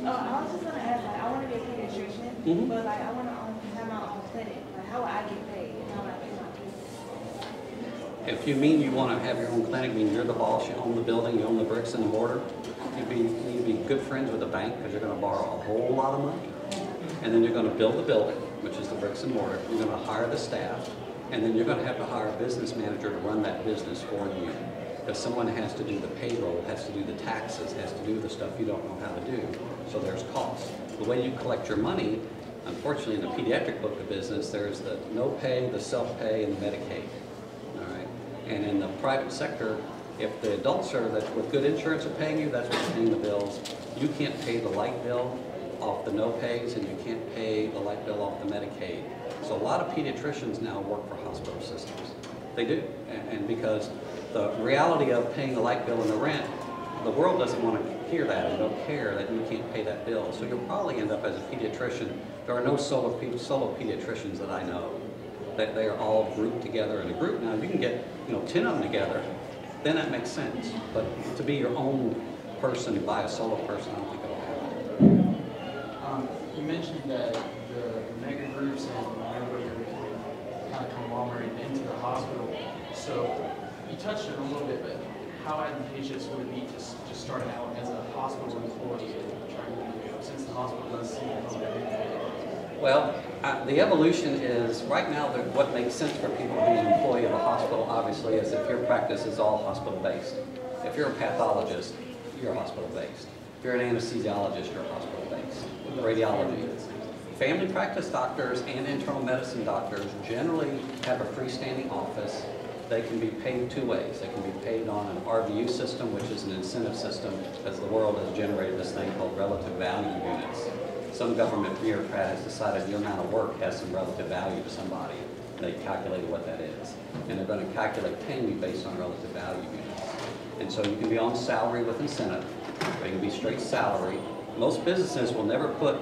I was just going to ask, like, I want to be a pediatrician, but like I want to have my own clinic. Like, how would I get paid? And how would I pay my If you mean you want to have your own clinic, mean you're the boss, you own the building, you own the bricks and the mortar, you need to be good friends with the bank because you're going to borrow a whole lot of money. And then you're going to build the building, which is the bricks and mortar. You're going to hire the staff, and then you're going to have to hire a business manager to run that business for you. Because someone has to do the payroll, has to do the taxes, has to do the stuff you don't know how to do. So there's costs. The way you collect your money, unfortunately in the pediatric book of business, there's the no pay, the self-pay, and the Medicaid. All right. And in the private sector, if the adults are that with good insurance are paying you, that's what's paying the bills. You can't pay the light bill off the no pays, and you can't pay the light bill off the Medicaid. So a lot of pediatricians now work for hospital systems. They do, and because the reality of paying the light bill and the rent, the world doesn't want to hear that and don't care that you can't pay that bill. So you'll probably end up as a pediatrician. There are no solo pediatricians that I know. That they are all grouped together in a group. Now you can get 10 of them together, then that makes sense. But to be your own person by a solo person, I don't think it'll happen. You mentioned that the mega groups and everybody are kind of conglomerated into the hospital. So you touched on it a little bit, but how advantageous would it be just starting out as a hospital employee and trying to, since the hospital does see a little bit? Well, the evolution is, right now, what makes sense for people to be an employee of a hospital, obviously, is if your practice is all hospital-based. If you're a pathologist, you're hospital-based. If you're an anesthesiologist, you're hospital-based. Radiology. Family practice doctors and internal medicine doctors generally have a freestanding office. They can be paid two ways. They can be paid on an RVU system, which is an incentive system, as the world has generated this thing called relative value units. Some government bureaucrat has decided your amount of work has some relative value to somebody. They calculated what that is. And they're going to calculate paying you based on relative value units. And so you can be on salary with incentive, or you can be straight salary. Most businesses will never put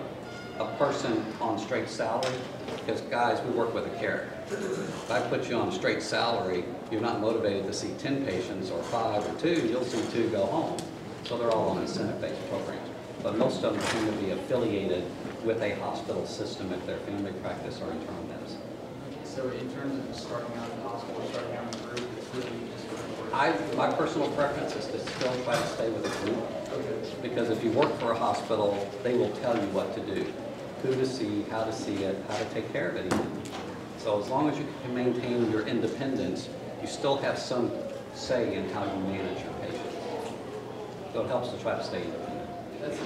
a person on straight salary because, guys, we work with a carrot. If I put you on straight salary, you're not motivated to see 10 patients or 5 or 2, you'll see 2 go home. So they're all on incentive-based programs. But most of them tend to be affiliated with a hospital system if they're family practice or internal medicine. Okay, so in terms of just starting out in the hospital, starting out in the group, it's really just my personal preference is to still try to stay with a group. Because if you work for a hospital, they will tell you what to do. Who to see, how to see it, how to take care of it even. So as long as you can maintain your independence, you still have some say in how you manage your patients. So it helps to try to stay independent. That's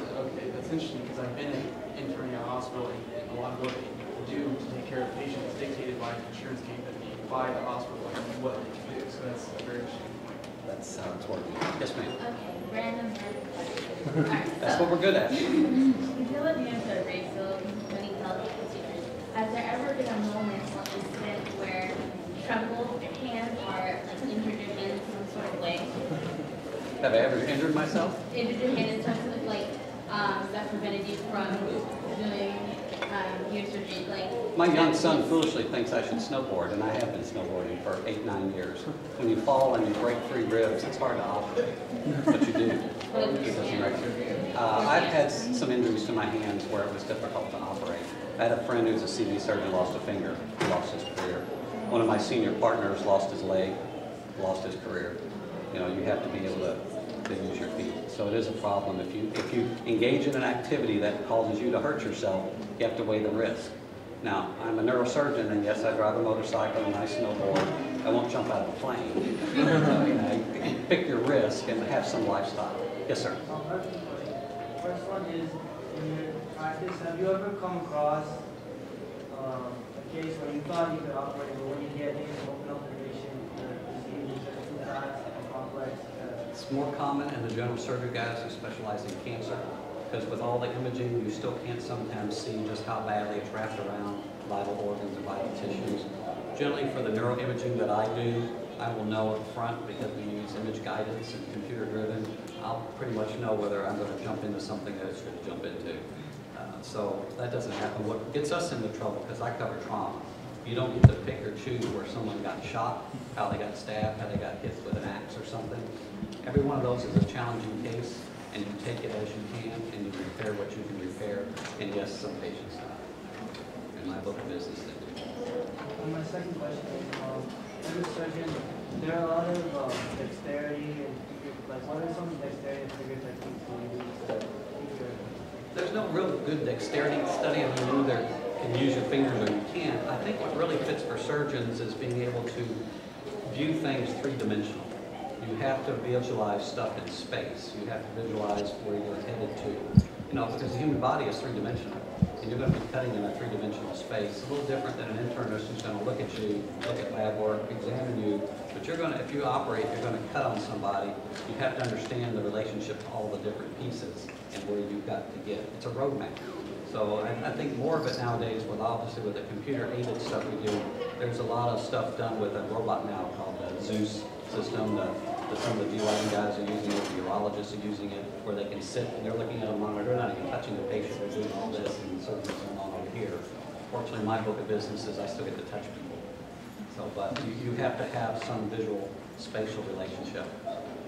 interesting because I've been interning in a hospital and a lot of what they do to take care of patients is dictated by the insurance company, by the hospital, and what they can do. So that's a very interesting point. That's how it's working. Yes, ma'am. Okay, random question. That's what we're good at. You feel like the answer race, so when you tell the procedures, has there ever been a moment or incident where you trembled your hand or like injured your hand in some sort of way? Have I ever injured myself? Injured your hand in some sort of like that prevented you from doing your surgery? Like My young son foolishly thinks I should snowboard, and I have been snowboarding for 8-9 years. When you fall and you break 3 ribs, it's hard to operate, but you do. I've had some injuries to my hands where it was difficult to operate. I had a friend who's a CV surgeon, lost a finger, lost his career. One of my senior partners lost his leg, lost his career. You know, you have to be able to use your feet. So it is a problem. If you engage in an activity that causes you to hurt yourself, you have to weigh the risk. Now, I'm a neurosurgeon, and yes, I drive a motorcycle and I snowboard. I won't jump out of a plane. You pick your risk and have some lifestyle. Yes, sir. First one is, in your practice, have you ever come across a case where you thought you could operate, but when you get in, open up the patient, the disease is just too fast and complex? It's more common in the general surgery guys who specialize in cancer, because with all the imaging, you still can't sometimes see just how badly it's wrapped around vital organs and vital tissues. Generally, for the neuroimaging that I do, I will know up front because we use image guidance and computer-driven. I'll pretty much know whether I'm going to jump into something that it's going to jump into. So that doesn't happen. What gets us into trouble, because I cover trauma, you don't get to pick or choose where someone got shot, how they got stabbed, how they got hit with an axe or something. Every one of those is a challenging case, and you take it as you can, and you repair what you can repair. And yes, some patients die. In my book of business, they do. And my second question is, as a surgeon, there are a lot of dexterity and like what are some dexterity and figure techniques you use to keep your There's no real good dexterity study of you either can use your fingers or you can't. I think what really fits for surgeons is being able to view things three-dimensional. You have to visualize stuff in space. You have to visualize where you're headed to. You know, because the human body is three-dimensional. And you're going to be cutting in a three-dimensional space. A little different than an internist who's going to look at you, look at lab work, examine you. But you're going to, if you operate, you're going to cut on somebody. You have to understand the relationship to all the different pieces and where you've got to get. It's a roadmap. So I think more of it nowadays, with obviously with the computer-aided stuff we do, there's a lot of stuff done with a robot now called the Zeus system. Some of the GYN guys are using it, the urologists are using it, where they can sit and they're looking at a monitor, they're not even touching the patient, they're doing all this and the surgery's going on over here. Fortunately, my book of business is I still get to touch people. So, but you have to have some visual spatial relationship.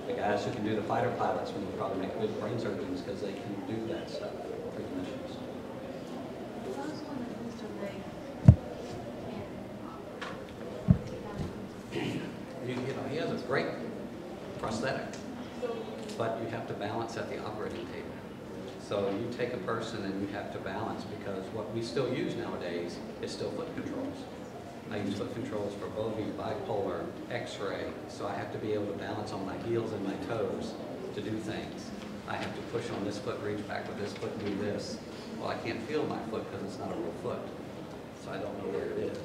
The guys who can do the fighter pilots will probably make good brain surgeons because they can do that stuff, three dimensions. You know, he has a great prosthetic, but you have to balance at the operating table. So you take a person and you have to balance, because what we still use nowadays is still foot controls. I use foot controls for Bovie, bipolar, x-ray, so I have to be able to balance on my heels and my toes to do things. I have to push on this foot, reach back with this foot, and do this. Well, I can't feel my foot because it's not a real foot, so I don't know where it is.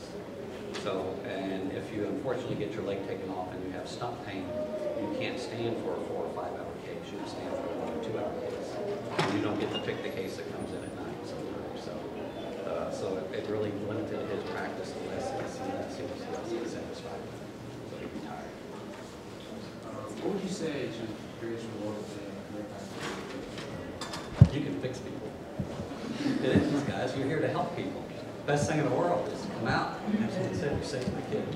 So, and if you unfortunately get your leg taken off and you have stump pain, you can't stand for a 4 or 5 hour case. You stand for a 1 or 2 hour case. And you don't get to pick the case that comes in at night sometimes. So it really limited his practice to less and less. He was less satisfied. So he retired. What would you say is your greatest reward in career practice? You can fix people. It is, guys. You're here to help people. Best thing in the world is to come out and have someone say, you saved my kid.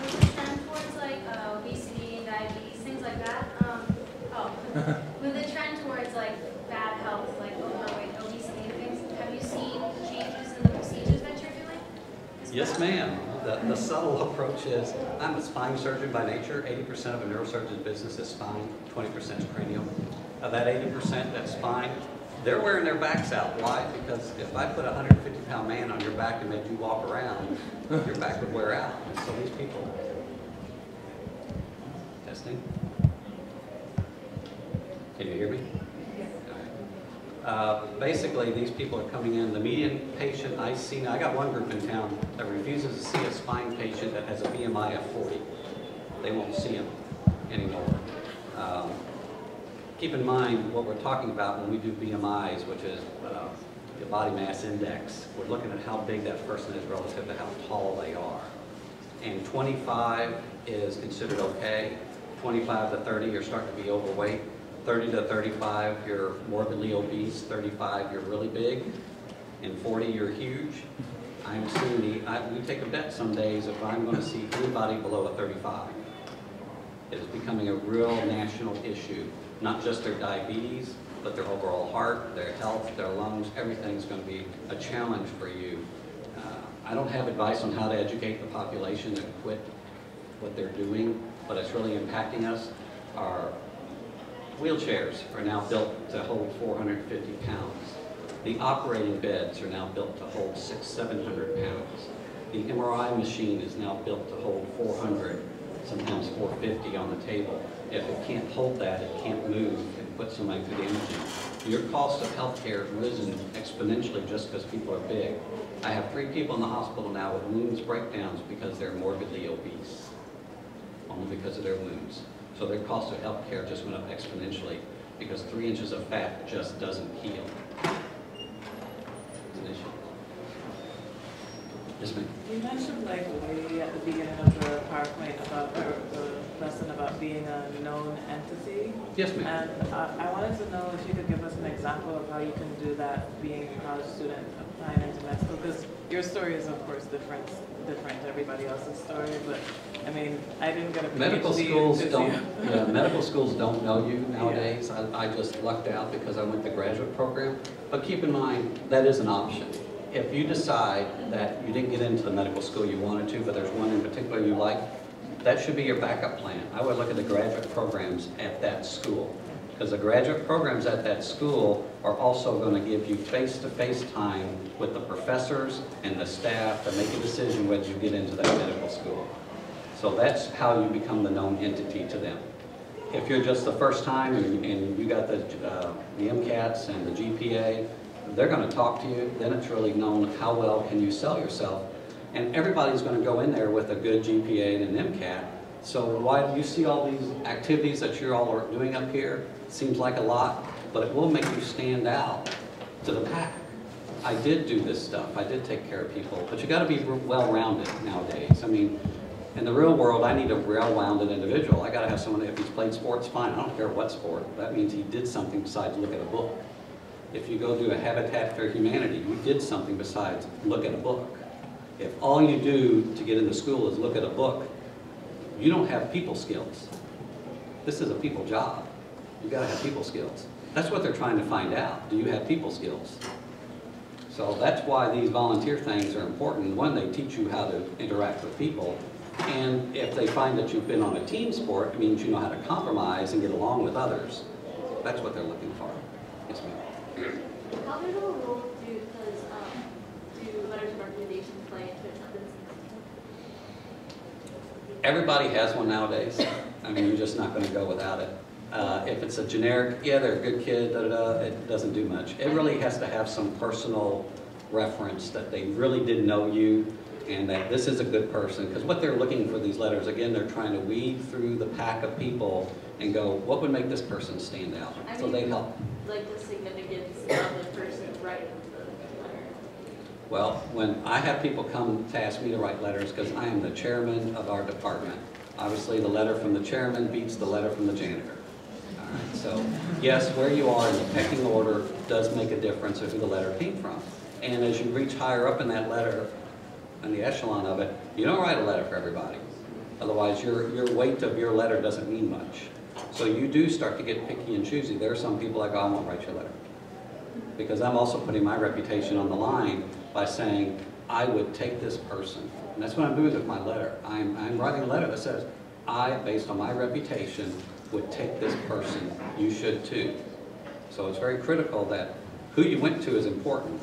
With the trend towards like obesity and diabetes, things like that. With the trend towards like bad health, like overweight, obesity, and things, have you seen changes in the procedures that you're doing? Yes, ma'am. The subtle approach is, I'm a spine surgeon by nature. 80% of a neurosurgeon's business is spine, 20% is cranial. Of that 80% that's spine, they're wearing their backs out. Why? Because if I put a 150-pound man on your back and made you walk around, your back would wear out. So these people. Testing. Can you hear me? Basically, these people are coming in. The median patient I see now, I got one group in town that refuses to see a spine patient that has a BMI of 40. They won't see him anymore. Keep in mind what we're talking about when we do BMIs, which is the body mass index. We're looking at how big that person is relative to how tall they are. And 25 is considered okay. 25 to 30, you're starting to be overweight. 30 to 35, you're morbidly obese. 35, you're really big. And 40, you're huge. I'm assuming we take a bet some days if I'm going to see anybody below a 35. It is becoming a real national issue. Not just their diabetes, but their overall heart, their health, their lungs, everything's going to be a challenge for you. I don't have advice on how to educate the population to quit what they're doing, but it's really impacting us. Our wheelchairs are now built to hold 450 pounds. The operating beds are now built to hold 600-700 pounds. The MRI machine is now built to hold 400, sometimes 450 on the table. If it can't hold that, it can't move and put somebody through the imaging. Your cost of healthcare has risen exponentially just because people are big. I have 3 people in the hospital now with wounds breakdowns because they're morbidly obese, only because of their wounds. So their cost of healthcare just went up exponentially because 3 inches of fat just doesn't heal. It's an issue. Yes, ma'am. You mentioned like way at the beginning of the PowerPoint about the lesson about being a known entity. Yes, ma'am. And I wanted to know if you could give us an example of how you can do that being a college student applying into med school, because your story is of course different to everybody else's story, but I mean, I didn't get a PhD. Medical schools don't know you nowadays. Yeah. I just lucked out because I went the graduate program. But keep in mind, that is an option. if you decide that you didn't get into the medical school you wanted to, but there's one in particular you like, that should be your backup plan. I would look at the graduate programs at that school, because the graduate programs at that school are also going to give you face-to-face time with the professors and the staff to make a decision whether you get into that medical school. So that's how you become the known entity to them. If you're just the first time and you got the MCATs and the GPA, they're going to talk to you. Then it's really known how well can you sell yourself. And everybody's going to go in there with a good GPA and an MCAT. So why do you see all these activities that you all are doing up here? Seems like a lot, but it will make you stand out to the pack. I did do this stuff. I did take care of people, but you got to be well-rounded nowadays. I mean, in the real world, I need a well-rounded individual. I got to have someone, if he's played sports, fine. I don't care what sport. That means he did something besides look at a book. If you go do a Habitat for Humanity, you did something besides look at a book. If all you do to get into school is look at a book, you don't have people skills. This is a people job. You got to have people skills. That's what they're trying to find out. Do you have people skills? So that's why these volunteer things are important. One, they teach you how to interact with people. And if they find that you've been on a team sport, it means you know how to compromise and get along with others. That's what they're looking for. Yes, ma'am. How big of a role do letters of recommendation play into attendance? Everybody has one nowadays. I mean, you're just not going to go without it. If it's a generic, yeah, they're a good kid, it doesn't do much. It really has to have some personal reference that they really did know you and that this is a good person. Because what they're looking for these letters, again, they're trying to weed through the pack of people and go, what would make this person stand out? So they help. Like the significance of the person writing the letter. Well, when I have people come to ask me to write letters, because I am the chairman of our department, obviously the letter from the chairman beats the letter from the janitor. All right, so yes, where you are in the pecking order does make a difference of who the letter came from. And as you reach higher up in that letter, in the echelon of it, you don't write a letter for everybody. Otherwise, your weight of your letter doesn't mean much. So you do start to get picky and choosy. There are some people like, oh, I won't write your letter. Because I'm also putting my reputation on the line by saying, I would take this person. And that's what I'm doing with my letter. I'm writing a letter that says, I, based on my reputation, would take this person. You should too. So it's very critical that who you went to is important.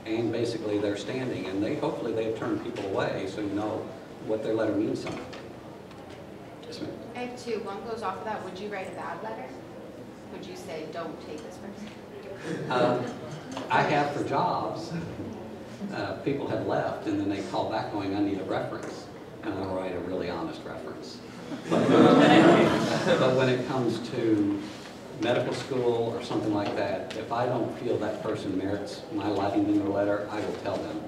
And basically their standing. And hopefully they've turned people away so you know what their letter means something. Yes, ma'am. I have two. One goes off of that. Would you write a bad letter? Would you say, don't take this person? I have for jobs. People have left and then they call back going, I need a reference. And I'll write a really honest reference. But when it comes to medical school or something like that, if I don't feel that person merits my writing in their letter, I will tell them,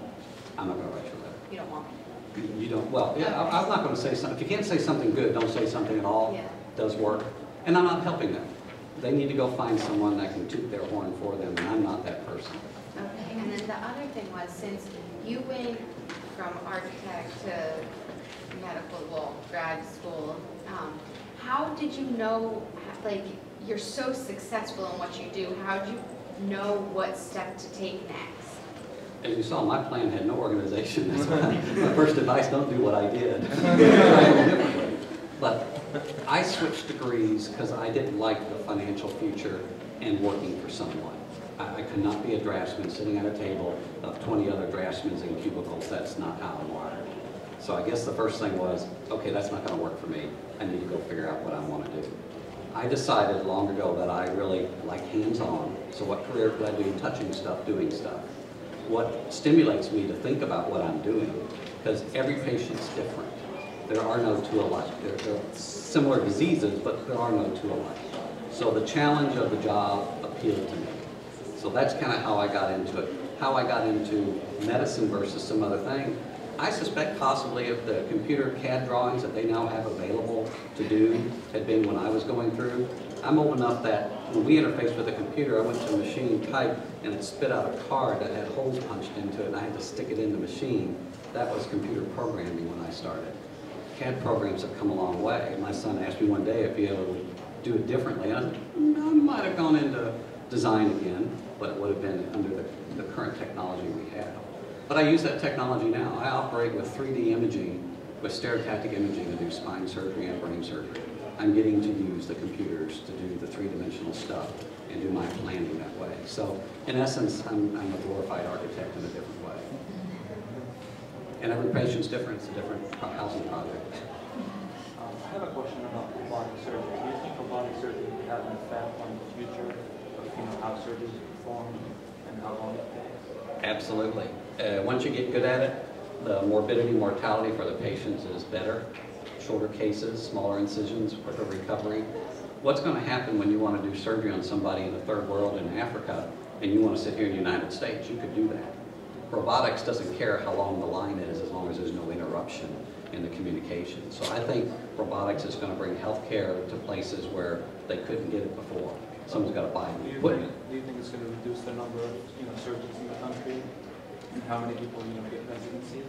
I'm not going to write your letter. You don't want me? You don't, well, yeah, I'm not going to say something. If you can't say something good, don't say something at all. Yeah. It does work. And I'm not helping them. They need to go find someone that can toot their horn for them, and I'm not that person. Okay, and then the other thing was, since you went from architect to medical, well, grad school, how did you know, like, you're so successful in what you do, how did you know what step to take next? As you saw, my plan had no organization. That's why my first advice, don't do what I did. Try it differently. But I switched degrees because I didn't like the financial future and working for someone. I could not be a draftsman sitting at a table of 20 other draftsmen in cubicles. That's not how I'm wired. So I guess the first thing was, okay, that's not going to work for me. I need to go figure out what I want to do. I decided long ago that I really like hands-on. So what career led me touching stuff, doing stuff? What stimulates me to think about what I'm doing? Because every patient's different. There are no two alike. There are similar diseases, but there are no two alike. So the challenge of the job appealed to me. So that's kind of how I got into it. How I got into medicine versus some other thing. I suspect possibly if the computer CAD drawings that they now have available to do had been when I was going through. I'm old enough that when we interfaced with a computer, I went to a machine type and it spit out a card that had holes punched into it and I had to stick it in the machine. That was computer programming when I started. CAD programs have come a long way. My son asked me one day if he ever would do it differently. I said, no, I might have gone into design again, but it would have been under the current technology we have. But I use that technology now. I operate with 3D imaging, with stereotactic imaging to do spine surgery and brain surgery. I'm getting to use the computers to do the three-dimensional stuff and do my planning that way. So in essence, I'm a glorified architect in a different way. And every patient's different. It's a different housing project. I have a question about robotic surgery. Do you think robotic surgery could have an effect on the future of how surgery is performed and how long it takes? Absolutely. Once you get good at it, the morbidity, mortality for the patients is better. Shorter cases, smaller incisions, quicker recovery. What's going to happen when you want to do surgery on somebody in the third world in Africa and you want to sit here in the United States? You could do that. Robotics doesn't care how long the line is as long as there's no interruption in the communication. So I think robotics is going to bring healthcare to places where they couldn't get it before. Someone's got to buy equipment. Do you think it's going to reduce the number of surgeons in the country and how many people get residencies?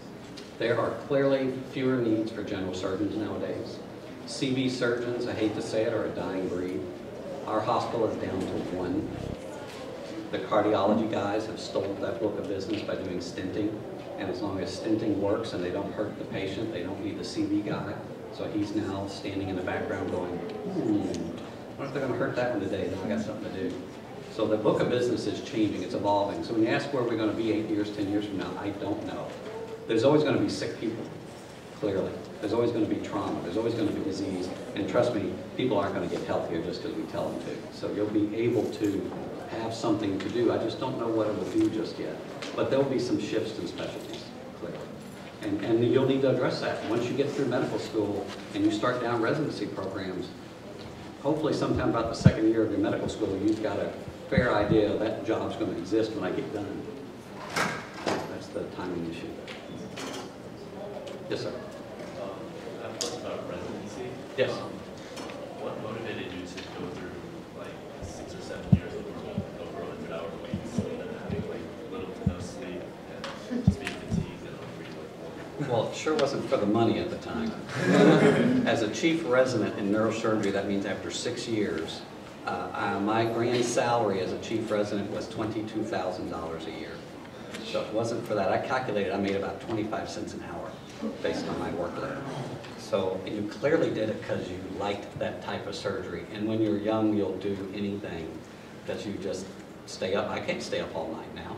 There are clearly fewer needs for general surgeons nowadays. CV surgeons, I hate to say it, are a dying breed. Our hospital is down to one. The cardiology guys have stolen that book of business by doing stenting. And as long as stenting works and they don't hurt the patient, they don't need the CV guy. So he's now standing in the background going, what if they're going to hurt that one today? Then I got something to do. So the book of business is changing, it's evolving. So when you ask where we're going to be 8 years, 10 years from now, I don't know. There's always going to be sick people, clearly. There's always going to be trauma. There's always going to be disease. And trust me, people aren't going to get healthier just because we tell them to. So you'll be able to have something to do. I just don't know what it will do just yet. But there will be some shifts in specialties, clearly. And you'll need to address that. Once you get through medical school and you start down residency programs, hopefully sometime about the second year of your medical school, you've got a fair idea that job's going to exist when I get done. That's the timing issue. Yes, sir. I have a question about residency. Yes. What motivated you to go through like 6 or 7 years of over 100-hour weeks and then having like little to no sleep and just being fatigued and hungry? Well, it sure wasn't for the money at the time. As a chief resident in neurosurgery, that means after 6 years, my grand salary as a chief resident was $22,000 a year. So it wasn't for that. I calculated I made about 25 cents an hour based on my workload. So you clearly did it because you liked that type of surgery. And when you're young, you'll do anything because you just stay up. I can't stay up all night now.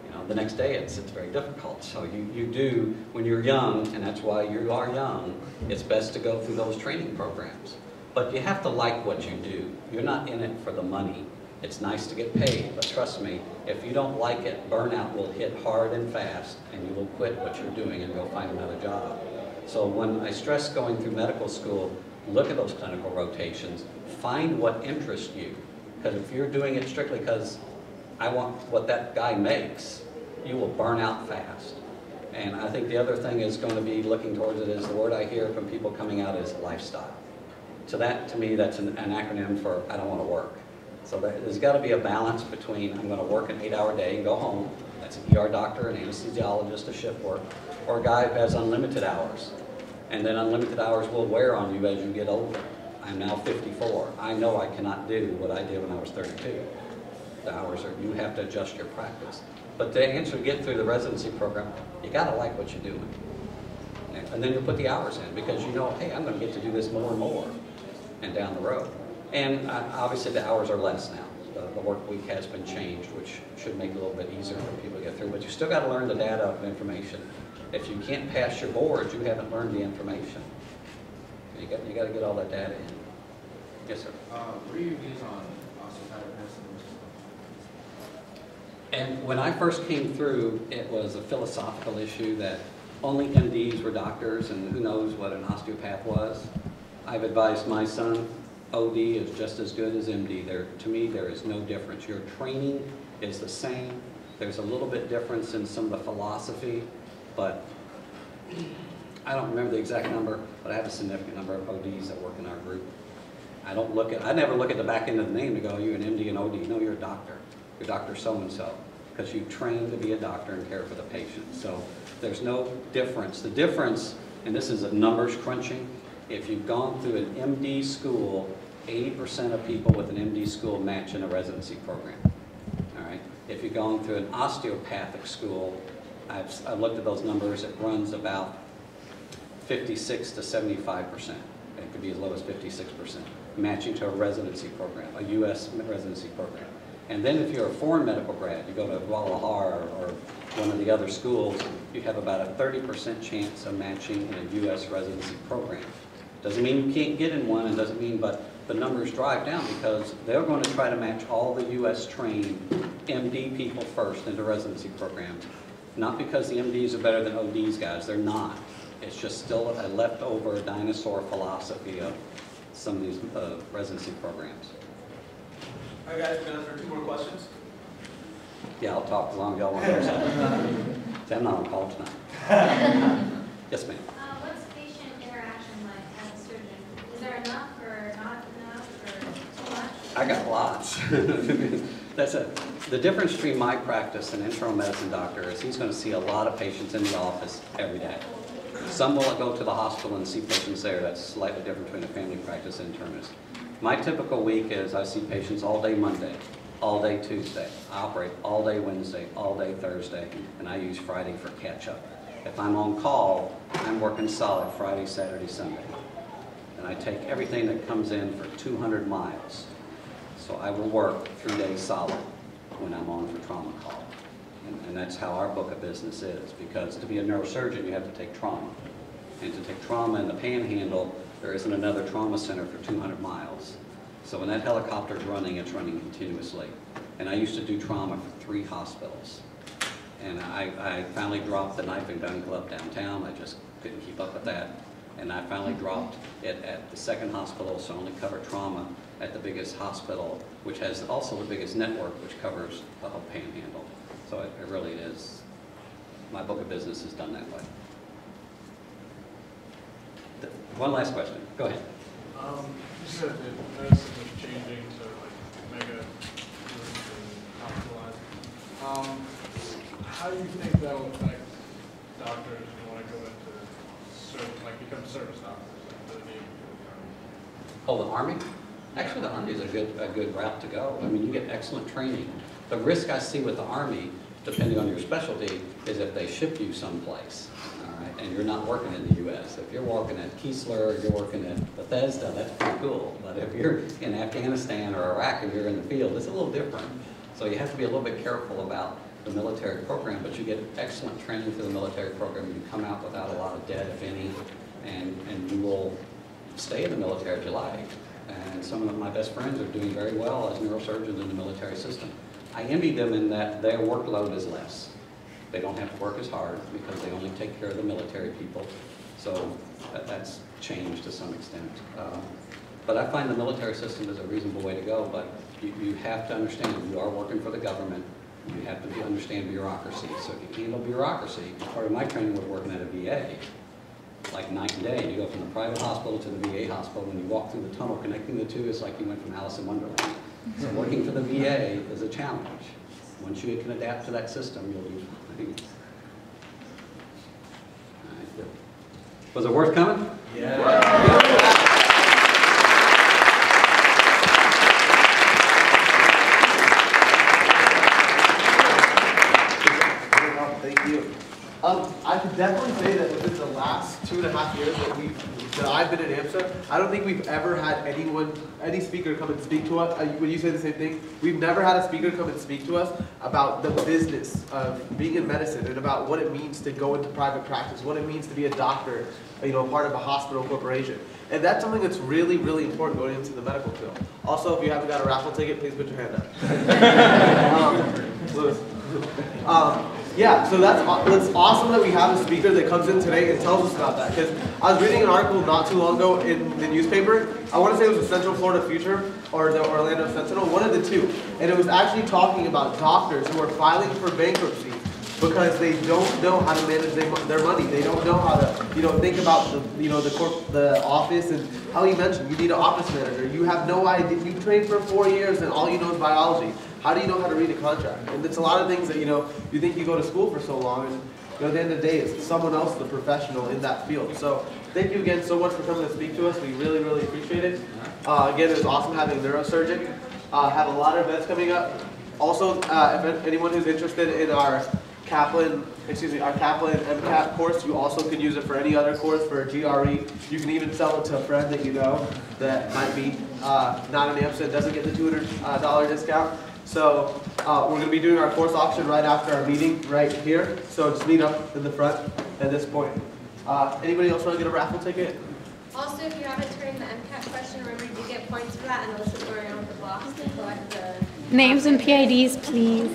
You know, the next day it's very difficult. So you do, when you're young, and that's why you are young, it's best to go through those training programs. But you have to like what you do. You're not in it for the money. It's nice to get paid, but trust me, if you don't like it, burnout will hit hard and fast, and you will quit what you're doing and go find another job. So when I stress going through medical school, look at those clinical rotations, find what interests you. Because if you're doing it strictly because I want what that guy makes, you will burn out fast. And I think the other thing is going to be looking towards it is the word I hear from people coming out is lifestyle. So that, to me, that's an acronym for I don't want to work. So there's got to be a balance between I'm going to work an 8-hour day and go home. That's an ER doctor, an anesthesiologist, a shift work, or a guy who has unlimited hours. And then unlimited hours will wear on you as you get older. I'm now 54. I know I cannot do what I did when I was 32. The hours are, you have to adjust your practice. But to answer, get through the residency program, you got to like what you're doing. And then you put the hours in because you know, hey, I'm going to get to do this more and more and down the road. And obviously the hours are less now. The work week has been changed, which should make it a little bit easier for people to get through. But you still got to learn the data of information. If you can't pass your boards, you haven't learned the information. You got to get all that data in. Yes, sir. What are your views on osteopathic medicine? And when I first came through, it was a philosophical issue that only MDs were doctors, and who knows what an osteopath was. I've advised my son, OD is just as good as MD. To me, there is no difference. Your training is the same. There's a little bit difference in some of the philosophy, but I don't remember the exact number, but I have a significant number of ODs that work in our group. I never look at the back end of the name to go, you're an MD and OD. No, you're a doctor. You're Dr. So-and-so, because you trained to be a doctor and care for the patient. So there's no difference. The difference, and this is a numbers crunching, if you've gone through an MD school, 80% of people with an MD school match in a residency program. All right. If you've gone through an osteopathic school, I've looked at those numbers. It runs about 56 to 75%. It could be as low as 56%, matching to a residency program, a U.S. residency program. And then if you're a foreign medical grad, you go to Guadalajara or one of the other schools, you have about a 30% chance of matching in a U.S. residency program. Doesn't mean you can't get in one, and doesn't mean, but the numbers drive down because they're going to try to match all the U.S. trained MD people first into residency programs. Not because the MDs are better than ODs, guys. They're not. It's just still a leftover dinosaur philosophy of some of these residency programs. All right, guys, minutes for 2 more questions. Yeah, I'll talk as long as y'all want to hear something. See, I'm not on call tonight. Yes, ma'am. What's patient interaction like as a surgeon? Is there enough or not enough or too much? I got lots. The difference between my practice and internal medicine doctor is he's going to see a lot of patients in the office every day. Some will go to the hospital and see patients there. That's slightly different between a family practice and internist. My typical week is I see patients all day Monday, all day Tuesday. I operate all day Wednesday, all day Thursday, and I use Friday for catch-up. If I'm on call, I'm working solid Friday, Saturday, Sunday. And I take everything that comes in for 200 miles. So I will work 3 days solid when I'm on for trauma call. And that's how our book of business is, because to be a neurosurgeon, you have to take trauma. And to take trauma in the Panhandle, there isn't another trauma center for 200 miles. So when that helicopter's running, it's running continuously. And I used to do trauma for 3 hospitals. And I finally dropped the knife and gun club downtown. I just couldn't keep up with that. And I finally dropped it at the 2nd hospital, so I only cover trauma at the biggest hospital, which has also the biggest network, which covers the whole Panhandle. So it really is, my book of business is done that way. One last question. Go ahead. You said that medicine was changing to like mega rooms and hospitalized. How do you think that will affect doctors who want to go into become service doctors? Oh, the Army? Actually, the Army is a good route to go. I mean, you get excellent training. The risk I see with the Army, depending on your specialty, is if they ship you someplace, all right, and you're not working in the U.S. If you're working at Keesler or you're working at Bethesda, that's pretty cool. But if you're in Afghanistan or Iraq and you're in the field, it's a little different. So you have to be a little bit careful about the military program, but you get excellent training through the military program. You come out without a lot of debt, if any, and you will stay in the military if you like. And some of my best friends are doing very well as neurosurgeons in the military system. I envy them in that their workload is less. They don't have to work as hard because they only take care of the military people. So that's changed to some extent. But I find the military system is a reasonable way to go, but you have to understand you are working for the government. You have to understand bureaucracy. So if you handle bureaucracy, part of my training was working at a VA. Like night and day. You go from the private hospital to the VA hospital. When you walk through the tunnel connecting the two, it's like you went from Alice in Wonderland. So working for the VA is a challenge. Once you can adapt to that system, you'll do fine. Was it worth coming? Yeah. Thank you. I could definitely say that within the last 2.5 years that I've been at AMSA, I don't think we've ever had any speaker come and speak to us. Would you say the same thing? We've never had a speaker come and speak to us about the business of being in medicine and about what it means to go into private practice, what it means to be a doctor, part of a hospital corporation. And that's something that's really, really important going into the medical field. Also, if you haven't got a raffle ticket, please put your hand up. Yeah, so that's awesome that we have a speaker that comes in today and tells us about that. Because I was reading an article not too long ago in the newspaper. I want to say it was the Central Florida Future or the Orlando Sentinel, one of the two. And it was actually talking about doctors who are filing for bankruptcy because they don't know how to manage their money. They don't know how to, think about the office and how you mentioned you need an office manager. You have no idea. You trained for 4 years and all you know is biology. How do you know how to read a contract? And it's a lot of things that, you think you go to school for so long, and at the end of the day, it's someone else, the professional in that field. So thank you again so much for coming to speak to us. We really, really appreciate it. Again, it was awesome having a neurosurgeon. Have a lot of events coming up. Also, if anyone who's interested in our Kaplan, our Kaplan MCAT course. You also could use it for any other course, for a GRE. You can even sell it to a friend that you know that might be not an AMSA, doesn't get the $200 discount. So we're going to be doing our course auction right after our meeting right here. So just meet up in the front at this point. Anybody else want to get a raffle ticket? Also, if you haven't turned the MCAT question, remember you do get points for that, and Alyssa's going around with the box to collect the... Names and PIDs, please.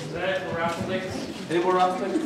Is that it for raffle tickets? Any more raffle tickets?